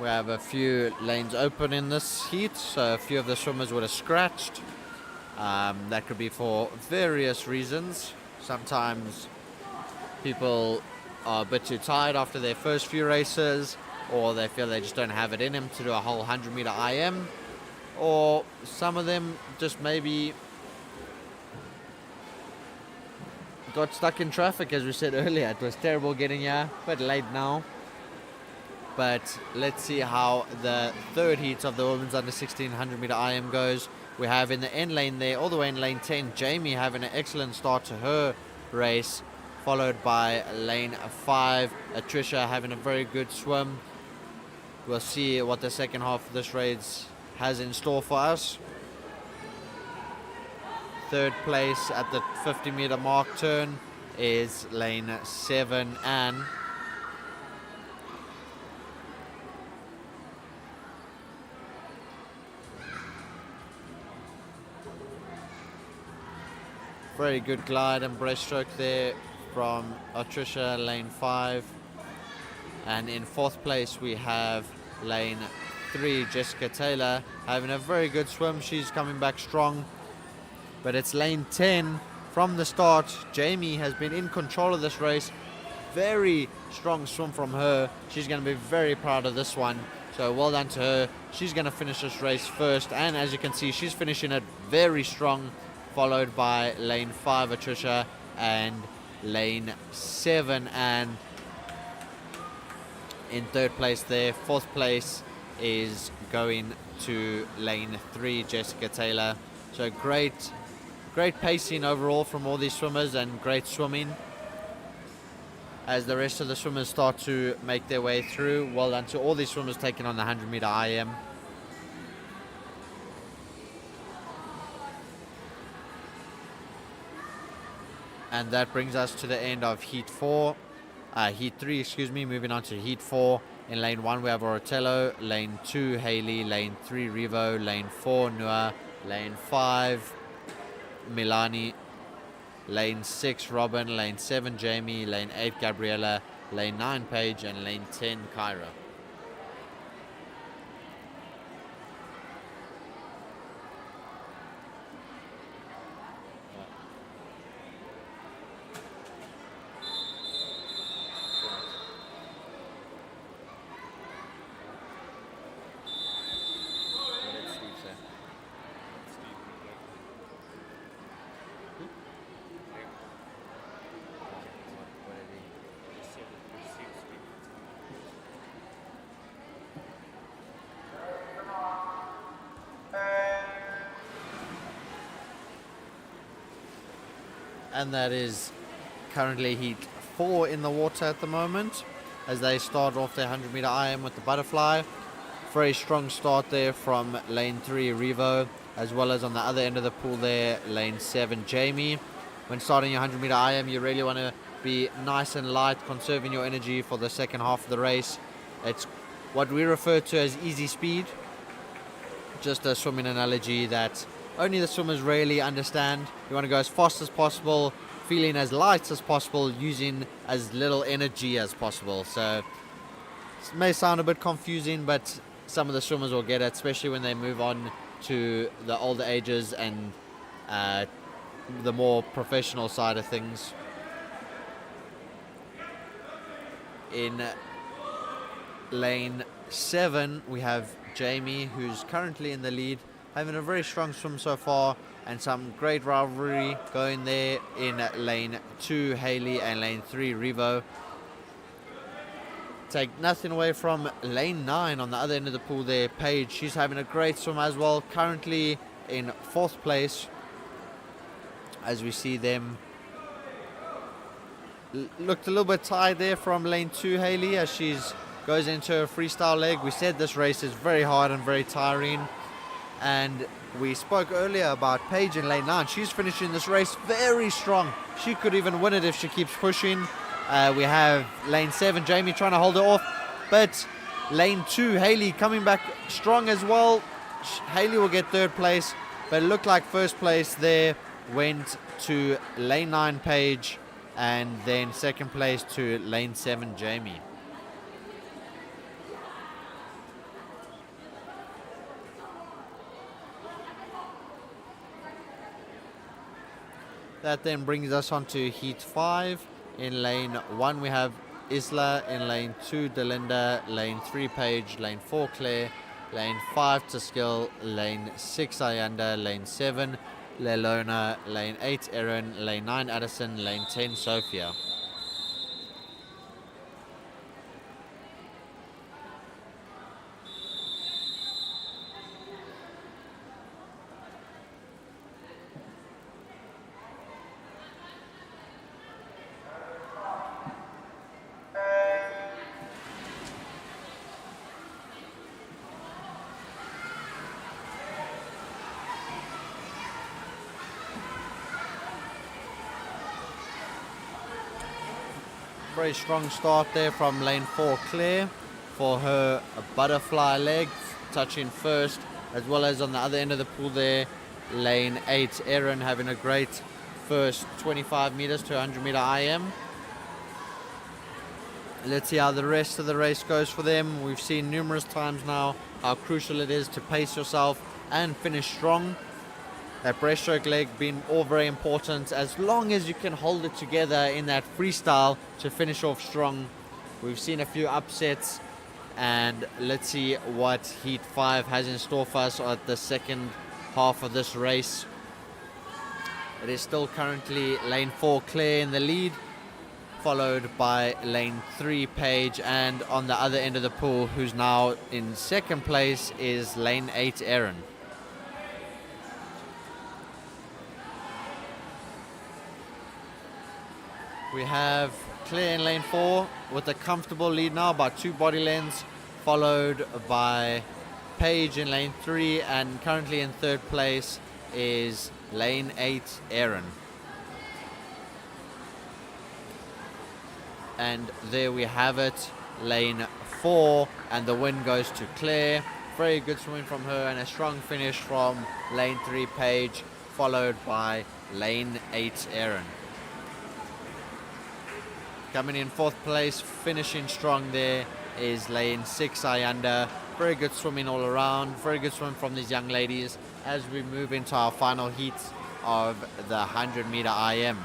We have a few lanes open in this heat, so a few of the swimmers would have scratched. That could be for various reasons. Sometimes people are a bit too tired after their first few races, or they feel they just don't have it in them to do a whole 100-meter IM, or some of them just maybe got stuck in traffic, as we said earlier. It was terrible getting here, but late now. But let's see how the 3rd heat of the women's under 16 100-meter IM goes. We have in the end lane there, all the way in lane 10, Jamie having an excellent start to her race, followed by lane 5, Atricia having a very good swim. We'll see what the second half of this race has in store for us. 3rd place at the 50-meter mark turn is lane 7, Anne. Very good glide and breaststroke there from Atricia, lane 5. And in 4th place we have lane 3, Jessica Taylor, having a very good swim. She's coming back strong. But it's lane 10 from the start. Jamie has been in control of this race. Very strong swim from her. She's going to be very proud of this one. So well done to her. She's going to finish this race first. And as you can see, she's finishing it very strong, followed by lane 5 Atricia and lane 7 and in 3rd place there. 4th place is going to lane 3 Jessica Taylor. So great pacing overall from all these swimmers and great swimming as the rest of the swimmers start to make their way through. Well done to all these swimmers taking on the 100-meter IM. And that brings us to the end of heat 3, moving on to heat 4. In lane 1 we have Oratello, lane 2 Haley, lane 3 Revo, lane 4 Nua, lane 5 Milani, lane 6 Robin, lane 7 Jamie, lane 8 Gabriella, lane 9 Paige, and lane 10 Kyra. and that is currently heat 4 in the water at the moment, as they start off their 100-meter IM with the butterfly. Very strong start there from lane 3 Revo, as well as on the other end of the pool there, lane 7 Jamie. When starting your 100-meter IM, you really want to be nice and light, conserving your energy for the second half of the race. It's what we refer to as easy speed, just a swimming analogy that only the swimmers really understand. You want to go as fast as possible, feeling as light as possible, using as little energy as possible. So it may sound a bit confusing, but some of the swimmers will get it, especially when they move on to the older ages and the more professional side of things. In lane 7, we have Jamie, who's currently in the lead, having a very strong swim so far, and some great rivalry going there in lane 2 Haley and lane 3 Revo. Take nothing away from lane 9 on the other end of the pool there, Paige. She's having a great swim as well, currently in 4th place, as we see them. Looked a little bit tired there from lane 2 Haley as she's goes into a freestyle leg. We said this race is very hard and very tiring, and we spoke earlier about Paige in lane 9. She's finishing this race very strong. She could even win it if she keeps pushing. We have lane 7 Jamie trying to hold it off, but lane 2 Haley coming back strong as well. Haley will get 3rd place, but it looked like 1st place there went to lane 9 Paige, and then 2nd place to lane 7 Jamie. That then brings us on to heat 5. In lane 1 we have Isla, in lane 2 Delinda, lane 3 Paige, lane 4 Claire, lane 5 Taskill, lane 6 Ayanda, lane 7 Lelona, lane 8 Erin, lane 9 Addison, lane 10 Sophia. Very strong start there from lane 4 Claire for her butterfly leg, touching first, as well as on the other end of the pool there, lane 8 Erin having a great first 25 meters to 100 meter IM. Let's see how the rest of the race goes for them. We've seen numerous times now how crucial it is to pace yourself and finish strong. That breaststroke leg being all very important, as long as you can hold it together in that freestyle to finish off strong. We've seen a few upsets, and let's see what heat 5 has in store for us at the second half of this race. It is still currently lane 4 Claire in the lead, followed by lane 3 Paige, and on the other end of the pool, who's now in 2nd place, is lane 8 Erin. We have Claire in lane 4 with a comfortable lead now by 2 body lengths, followed by Paige in lane 3, and currently in 3rd place is lane 8 Erin. And there we have it, lane 4, and the win goes to Claire. Very good swimming from her, and a strong finish from lane 3 Paige, followed by lane 8 Erin. Coming in 4th place, finishing strong there, is lane 6 Ayanda. Very good swimming all around, very good swim from these young ladies as we move into our final heat of the 100 meter IM.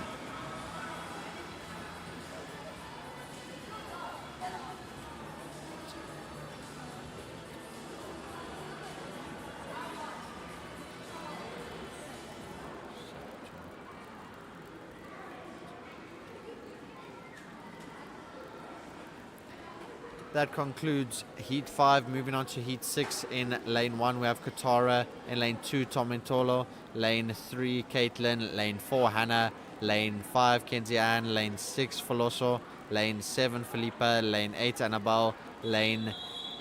That concludes heat 5. Moving on to heat 6. In lane 1 we have Katara, in lane 2 Tomintolo, lane 3 Caitlin, lane 4 Hannah, lane 5 Kenzie Ann, lane 6 Foloso, lane 7 Felipa, lane 8 Annabelle, lane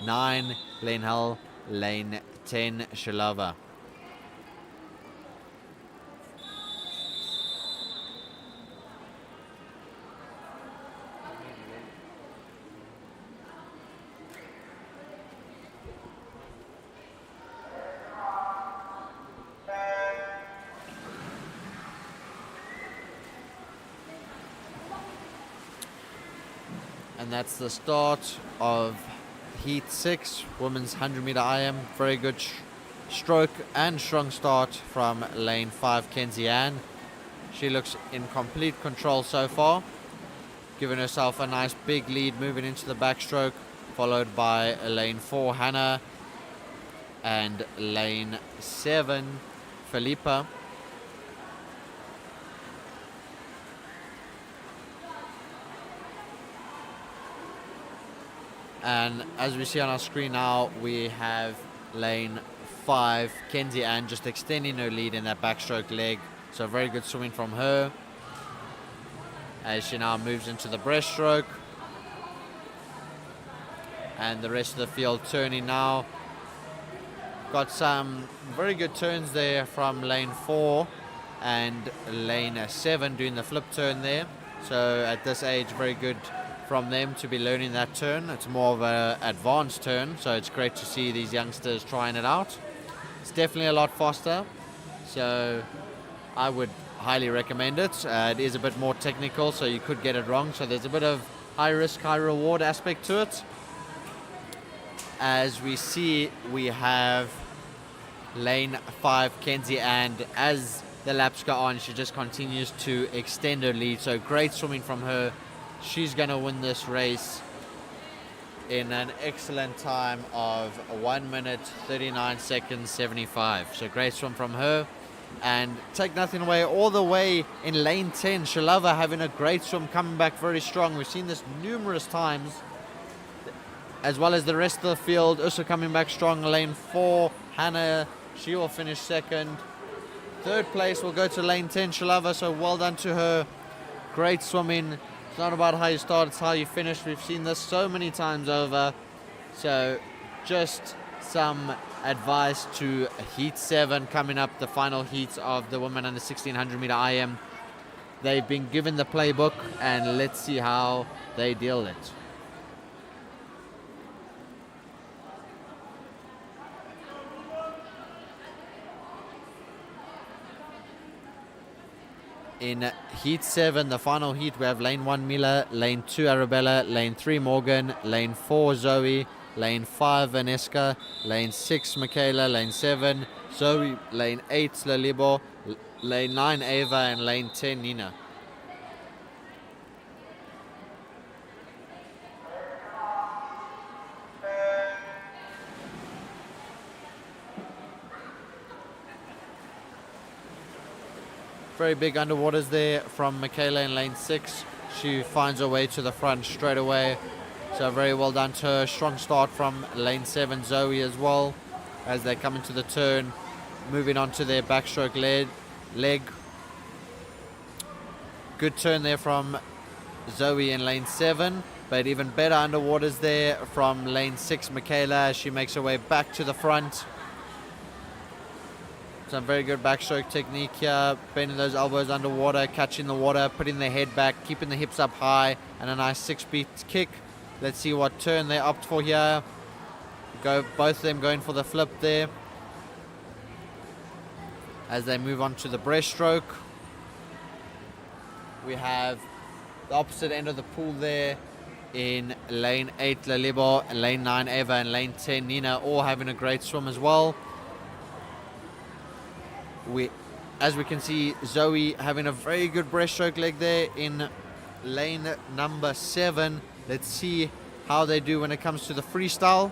9 Lane Hull, lane 10 Shalava. And that's the start of Heat 6, women's 100 meter IM. Very good stroke and strong start from lane 5 Kenzie Ann. She looks in complete control so far, giving herself a nice big lead moving into the backstroke, followed by lane 4 Hannah and lane 7 Felipa. And as we see on our screen now, we have lane 5 Kenzie Ann just extending her lead in that backstroke leg. So very good swimming from her as she now moves into the breaststroke. And the rest of the field turning now. Got some very good turns there from lane 4 and lane 7 doing the flip turn there. So at this age, very good from them to be learning that turn. It's more of an advanced turn, so it's great to see these youngsters trying it out. It's definitely a lot faster, so I would highly recommend it. It is a bit more technical, so you could get it wrong, so there's a bit of high risk, high reward aspect to it. As we see, we have lane 5 Kenzie, and as the laps go on, she just continues to extend her lead, so great swimming from her. She's going to win this race in an excellent time of 1 minute 39 seconds 75. So great swim from her. And take nothing away, all the way in lane 10, Shalava having a great swim, coming back very strong. We've seen this numerous times, as well as the rest of the field also coming back strong. Lane 4, Hannah, she will finish second. Third place will go to lane 10, Shalava, so well done to her. Great swimming. It's not about how you start, it's how you finish. We've seen this so many times over. So just some advice to Heat 7 coming up, the final heats of the women under 1600 meter IM. They've been given the playbook, and let's see how they deal it. In Heat 7, the final heat, we have lane 1 Mila, lane 2 Arabella, lane 3 Morgan, lane 4 Zoe, lane 5 Vaneska, lane 6 Michaela, lane 7 Zoe, lane 8 Lalibo, lane 9 Ava, and lane 10 Nina. Very big underwaters there from Michaela in lane 6. She finds her way to the front straight away. So very well done to her. Strong start from lane 7 Zoe as well as they come into the turn, moving on to their backstroke leg. Good turn there from Zoe in lane 7, but even better underwaters there from lane 6 Michaela as she makes her way back to the front. Some very good backstroke technique here, bending those elbows underwater, catching the water, putting their head back, keeping the hips up high, and a nice 6-beat kick. Let's see what turn they opt for here. Both of them going for the flip there as they move on to the breaststroke. We have the opposite end of the pool there in lane 8 Lalibo, lane 9 Eva, and lane 10 Nina, all having a great swim as well. As we can see, Zoe having a very good breaststroke leg there in lane number 7. Let's see how they do when it comes to the freestyle.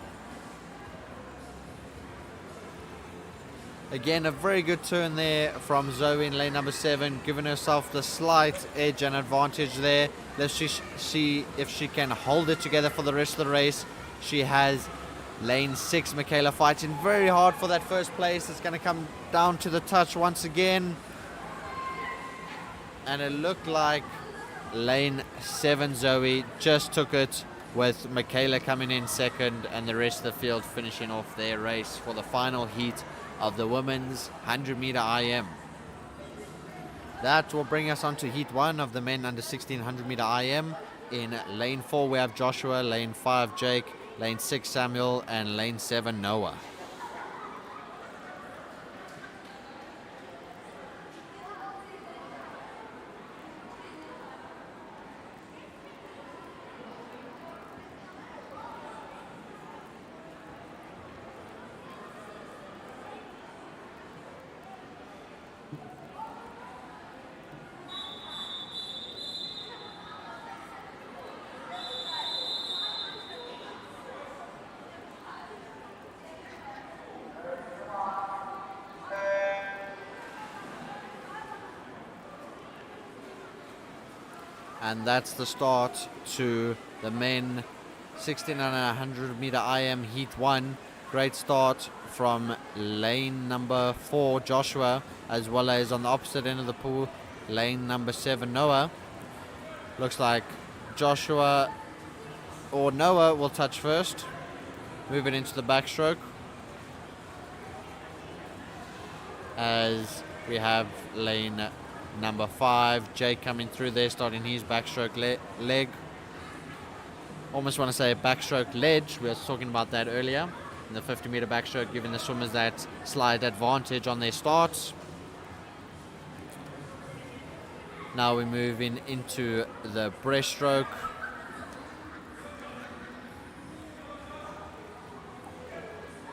Again, a very good turn there from Zoe in lane number 7, giving herself the slight edge and advantage there. Let's see if she can hold it together for the rest of the race. She has lane 6 Michaela fighting very hard for that first place. It's going to come down to the touch once again. and it looked like lane 7 Zoe just took it, with Michaela coming in second and the rest of the field finishing off their race for the final heat of the women's 100 meter IM. That will bring us on to heat 1 of the men under 1600 meter IM. In lane 4 we have Joshua, lane 5 Jake, lane 6 Samuel, and lane 7 Noah. And that's the start to the men 1600 meter IM heat 1. Great start from lane number 4 Joshua, as well as on the opposite end of the pool, lane number 7 Noah. Looks like Joshua or Noah will touch first, moving into the backstroke, as we have lane number 5 Jake coming through there, starting his backstroke leg. Almost want to say backstroke ledge. We were talking about that earlier in the 50 meter backstroke, giving the swimmers that slight advantage on their starts. Now we're moving into the breaststroke.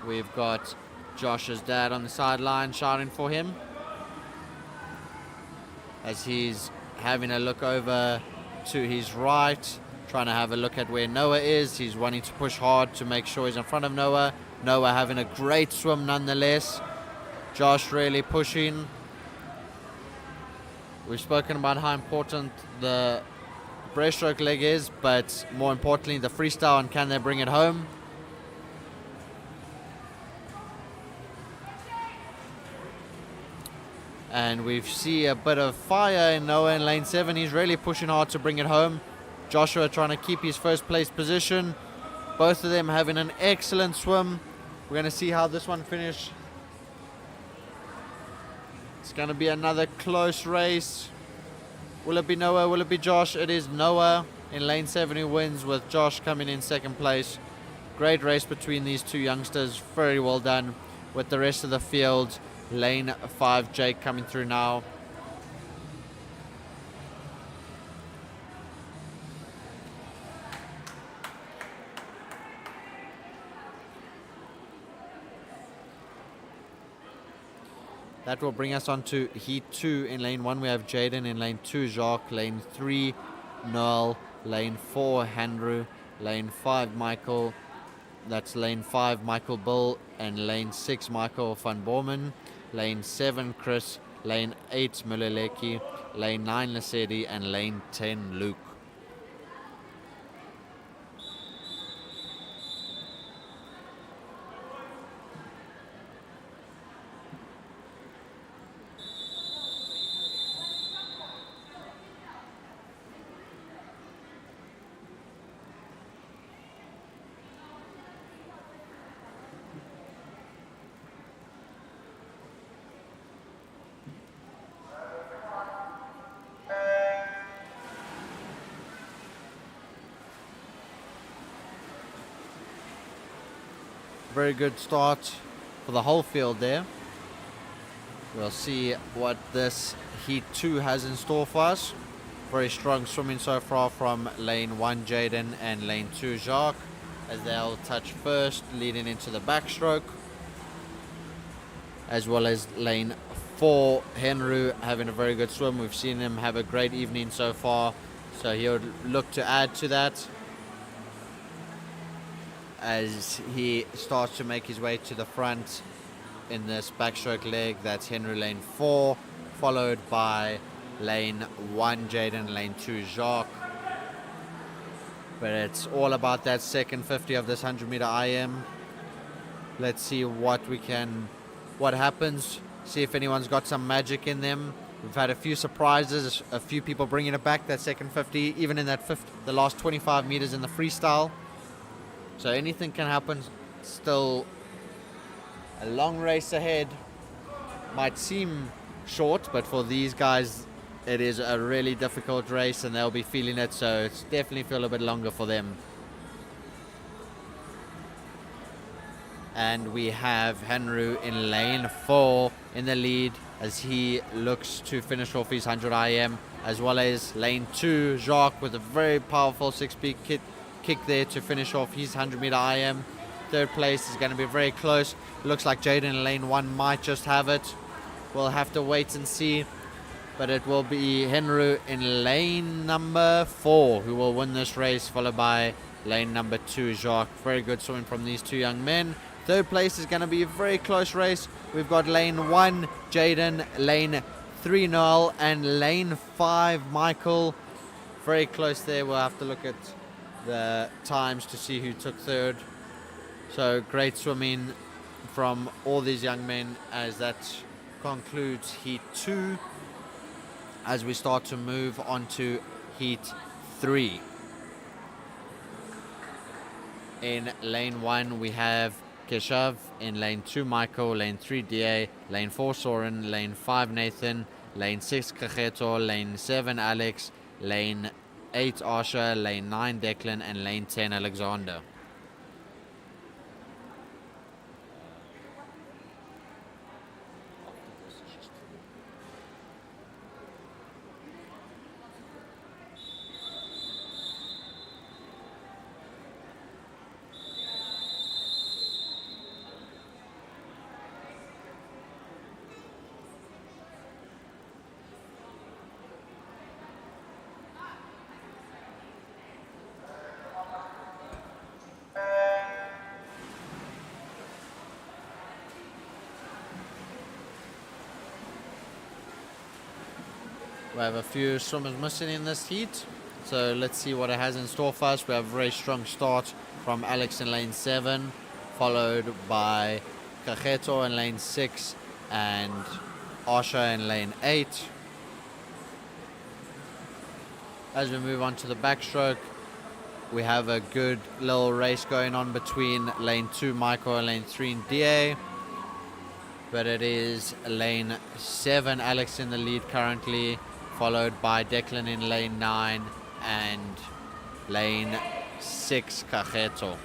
We've got Josh's dad on the sideline shouting for him, as he's having a look over to his right, trying to have a look at where Noah is. He's wanting to push hard to make sure he's in front of Noah. Noah having a great swim nonetheless. Josh really pushing. We've spoken about how important the breaststroke leg is, but more importantly the freestyle, and can they bring it home? And we see a bit of fire in Noah in lane 7. He's really pushing hard to bring it home. Joshua trying to keep his first place position. Both of them having an excellent swim. We're going to see how this one finishes. It's going to be another close race. Will it be Noah? Will it be Josh? It is Noah in lane 7 who wins, with Josh coming in second place. Great race between these two youngsters. Very well done. With the rest of the field, lane 5 Jake coming through now. That will bring us on to heat 2. In lane 1 we have Jaden, in lane 2 Jacques, lane 3 Noel, lane 4 Henry, lane 5 Michael, that's lane 5 Michael Bill, and lane 6 Michael van Borman, lane 7 Chris, lane 8 Muleleki, lane 9 Lesedi, and lane 10 Luke. Very good start for the whole field there. We'll see what this heat 2 has in store for us. Very strong swimming so far from lane 1 Jaden and lane 2 Jacques, as they'll touch first, leading into the backstroke, as well as lane 4 Henry having a very good swim. We've seen him have a great evening so far, so he'll look to add to that as he starts to make his way to the front in this backstroke leg. That's Henry lane 4, followed by lane 1 Jaden, lane 2 Jacques. But it's all about that second 50 of this 100 meter IM. Let's see what happens, see if anyone's got some magic in them. We've had a few surprises, a few people bringing it back that second 50, even in that the last 25 meters in the freestyle. So anything can happen. Still a long race ahead. Might seem short, but for these guys, it is a really difficult race and they'll be feeling it. So it's definitely feel a bit longer for them. And we have Henry in lane 4 in the lead as he looks to finish off his 100 IM, as well as lane 2, Jacques with a very powerful 6-speed kick there to finish off his 100 meter IM. Third place is going to be very close. Looks like Jaden in lane 1 might just have it. We'll have to wait and see. But it will be Henry in lane number 4 who will win this race, followed by lane number 2, Jacques. Very good swimming from these two young men. Third place is going to be a very close race. We've got lane 1, Jaden, lane 3, Noel, and lane 5, Michael. Very close there. We'll have to look at the times to see who took third. So great swimming from all these young men as that concludes heat 2 as we start to move on to heat 3. In lane 1 we have Keshav, in lane 2 Michael, lane 3 DA, lane 4 Soren, lane 5 Nathan, lane 6 Kajeto, lane 7 Alex, lane 8 Asha, lane 9 Declan, and lane 10 Alexander. We have a few swimmers missing in this heat, so let's see what it has in store for us. We have a very strong start from Alex in lane 7, followed by Kajeto in lane 6 and Asha in lane 8. As we move on to the backstroke, we have a good little race going on between lane 2 Michael and lane 3 DA. But it is lane 7 Alex in the lead currently, followed by Declan in lane 9 and lane 6 Kajeto.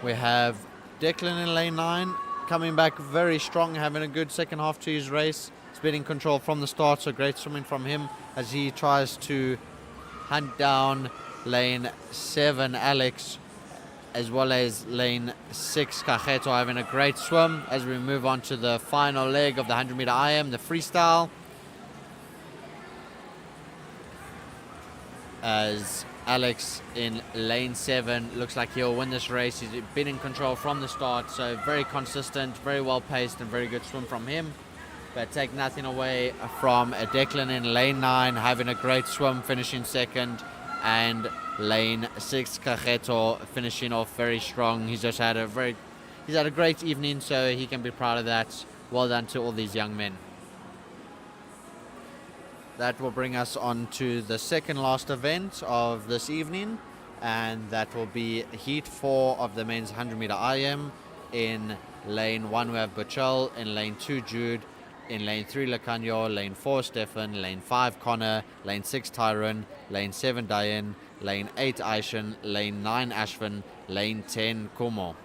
We have Declan in lane 9 coming back very strong, having a good second half to his race. He's been in control from the start, so great swimming from him as he tries to hunt down lane 7 Alex, as well as lane 6 Kajeto, having a great swim as we move on to the final leg of the 100 meter IM, the freestyle. As Alex in lane 7 looks like he'll win this race. He's been in control from the start, so very consistent, very well paced, and very good swim from him. But take nothing away from Declan in lane 9 having a great swim, finishing second, and lane 6 Kajeto finishing off very strong. He's had a great evening, so he can be proud of that. Well done to all these young men. That will bring us on to the second last event of this evening, and that will be heat 4 of the men's 100 meter IM. In lane 1 we have Bachel, in lane 2 Jude, in lane 3 Lacanyo, lane 4 Stefan, lane 5 Connor, lane 6 Tyron, lane 7 Diane, lane 8 Aishan, lane 9 Ashvin, lane 10 Kumo.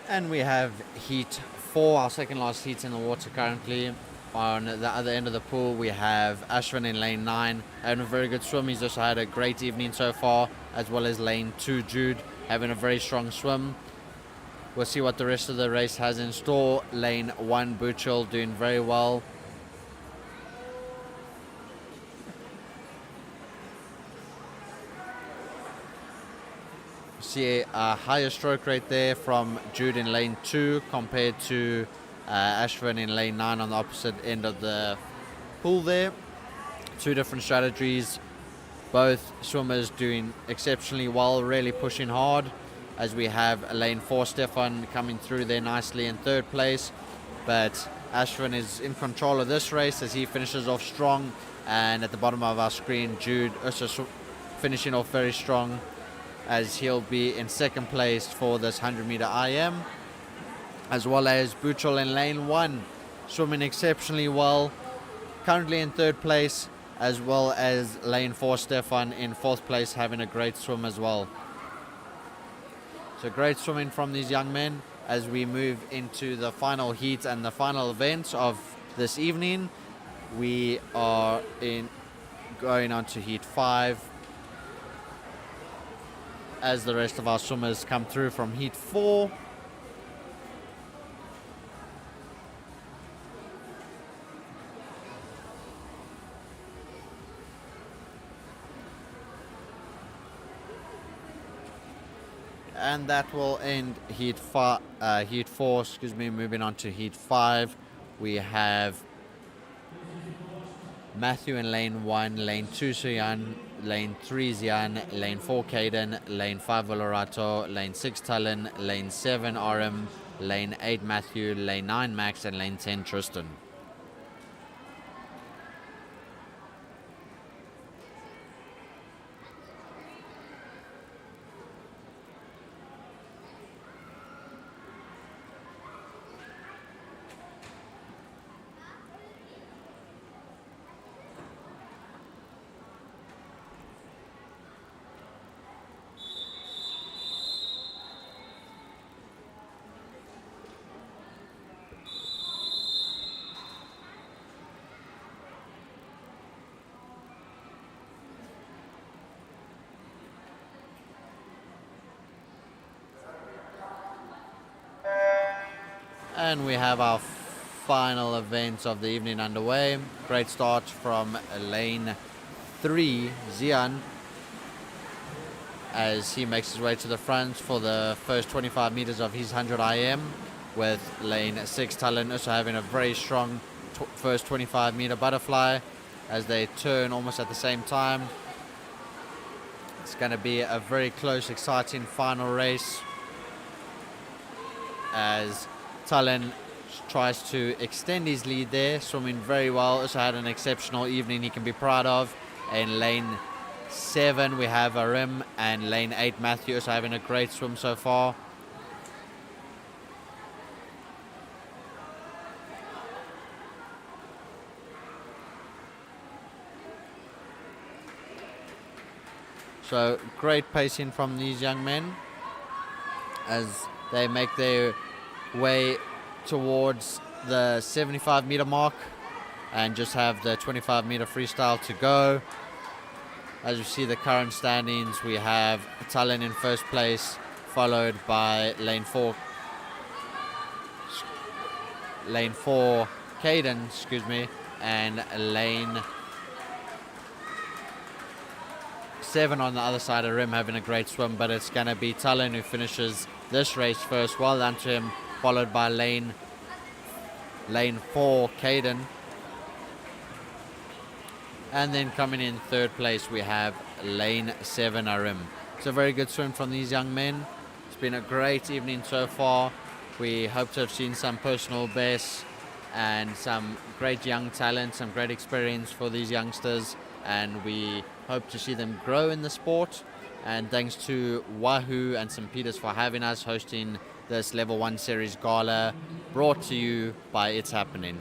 And we have heat 4, our second last heat in the water currently. On the other end of the pool, we have Ashwin in lane 9, having a very good swim. He's also had a great evening so far, as well as lane 2, Jude, having a very strong swim. We'll see what the rest of the race has in store. Lane 1, Buchel, doing very well. See a higher stroke rate there from Jude in lane 2 compared to Ashwin in lane 9 on the opposite end of the pool there. Two different strategies, both swimmers doing exceptionally well, really pushing hard, as we have lane 4 Stefan coming through there nicely in third place, but Ashwin is in control of this race as he finishes off strong. And at the bottom of our screen, Jude also finishing off very strong, as he'll be in second place for this 100-meter IM, as well as Buchel in lane 1, swimming exceptionally well, currently in third place, as well as lane 4 Stefan in fourth place, having a great swim as well. So great swimming from these young men as we move into the final heat and the final event of this evening. We are going on to heat 5, as the rest of our swimmers come through from heat 4. And that will end heat 4, moving on to heat 5. We have Matthew in lane 1, lane 2 Suyan, lane 3 Zian, lane 4 Caden, lane 5 Valorato, lane 6 Talon, lane 7 Aram, lane 8 Matthew, lane 9 Max, and lane 10 Tristan. And we have our final event of the evening underway. Great start from lane 3, Zian, as he makes his way to the front for the first 25 meters of his 100 IM, with lane 6 Talon also having a very strong first 25 meter butterfly as they turn almost at the same time. It's going to be a very close, exciting final race as Talon tries to extend his lead there, swimming very well. Also had an exceptional evening he can be proud of. In lane 7 we have Arim, and lane 8 Matthew also having a great swim so far. So great pacing from these young men as they make their way towards the 75 meter mark and just have the 25 meter freestyle to go. As you see the current standings, we have Talon in first place, followed by lane 4 Caden, and lane 7 on the other side of rim having a great swim, but it's going to be Talon who finishes this race first. Well done to him, followed by lane 4 Caden. And then coming in third place we have lane 7 Arim. It's a very good swim from these young men. It's been a great evening so far. We hope to have seen some personal bests and some great young talent, some great experience for these youngsters, and we hope to see them grow in the sport. And thanks to Wahoo and St. Peter's for having us, hosting this Level 1 Series Gala, brought to you by It's Happening.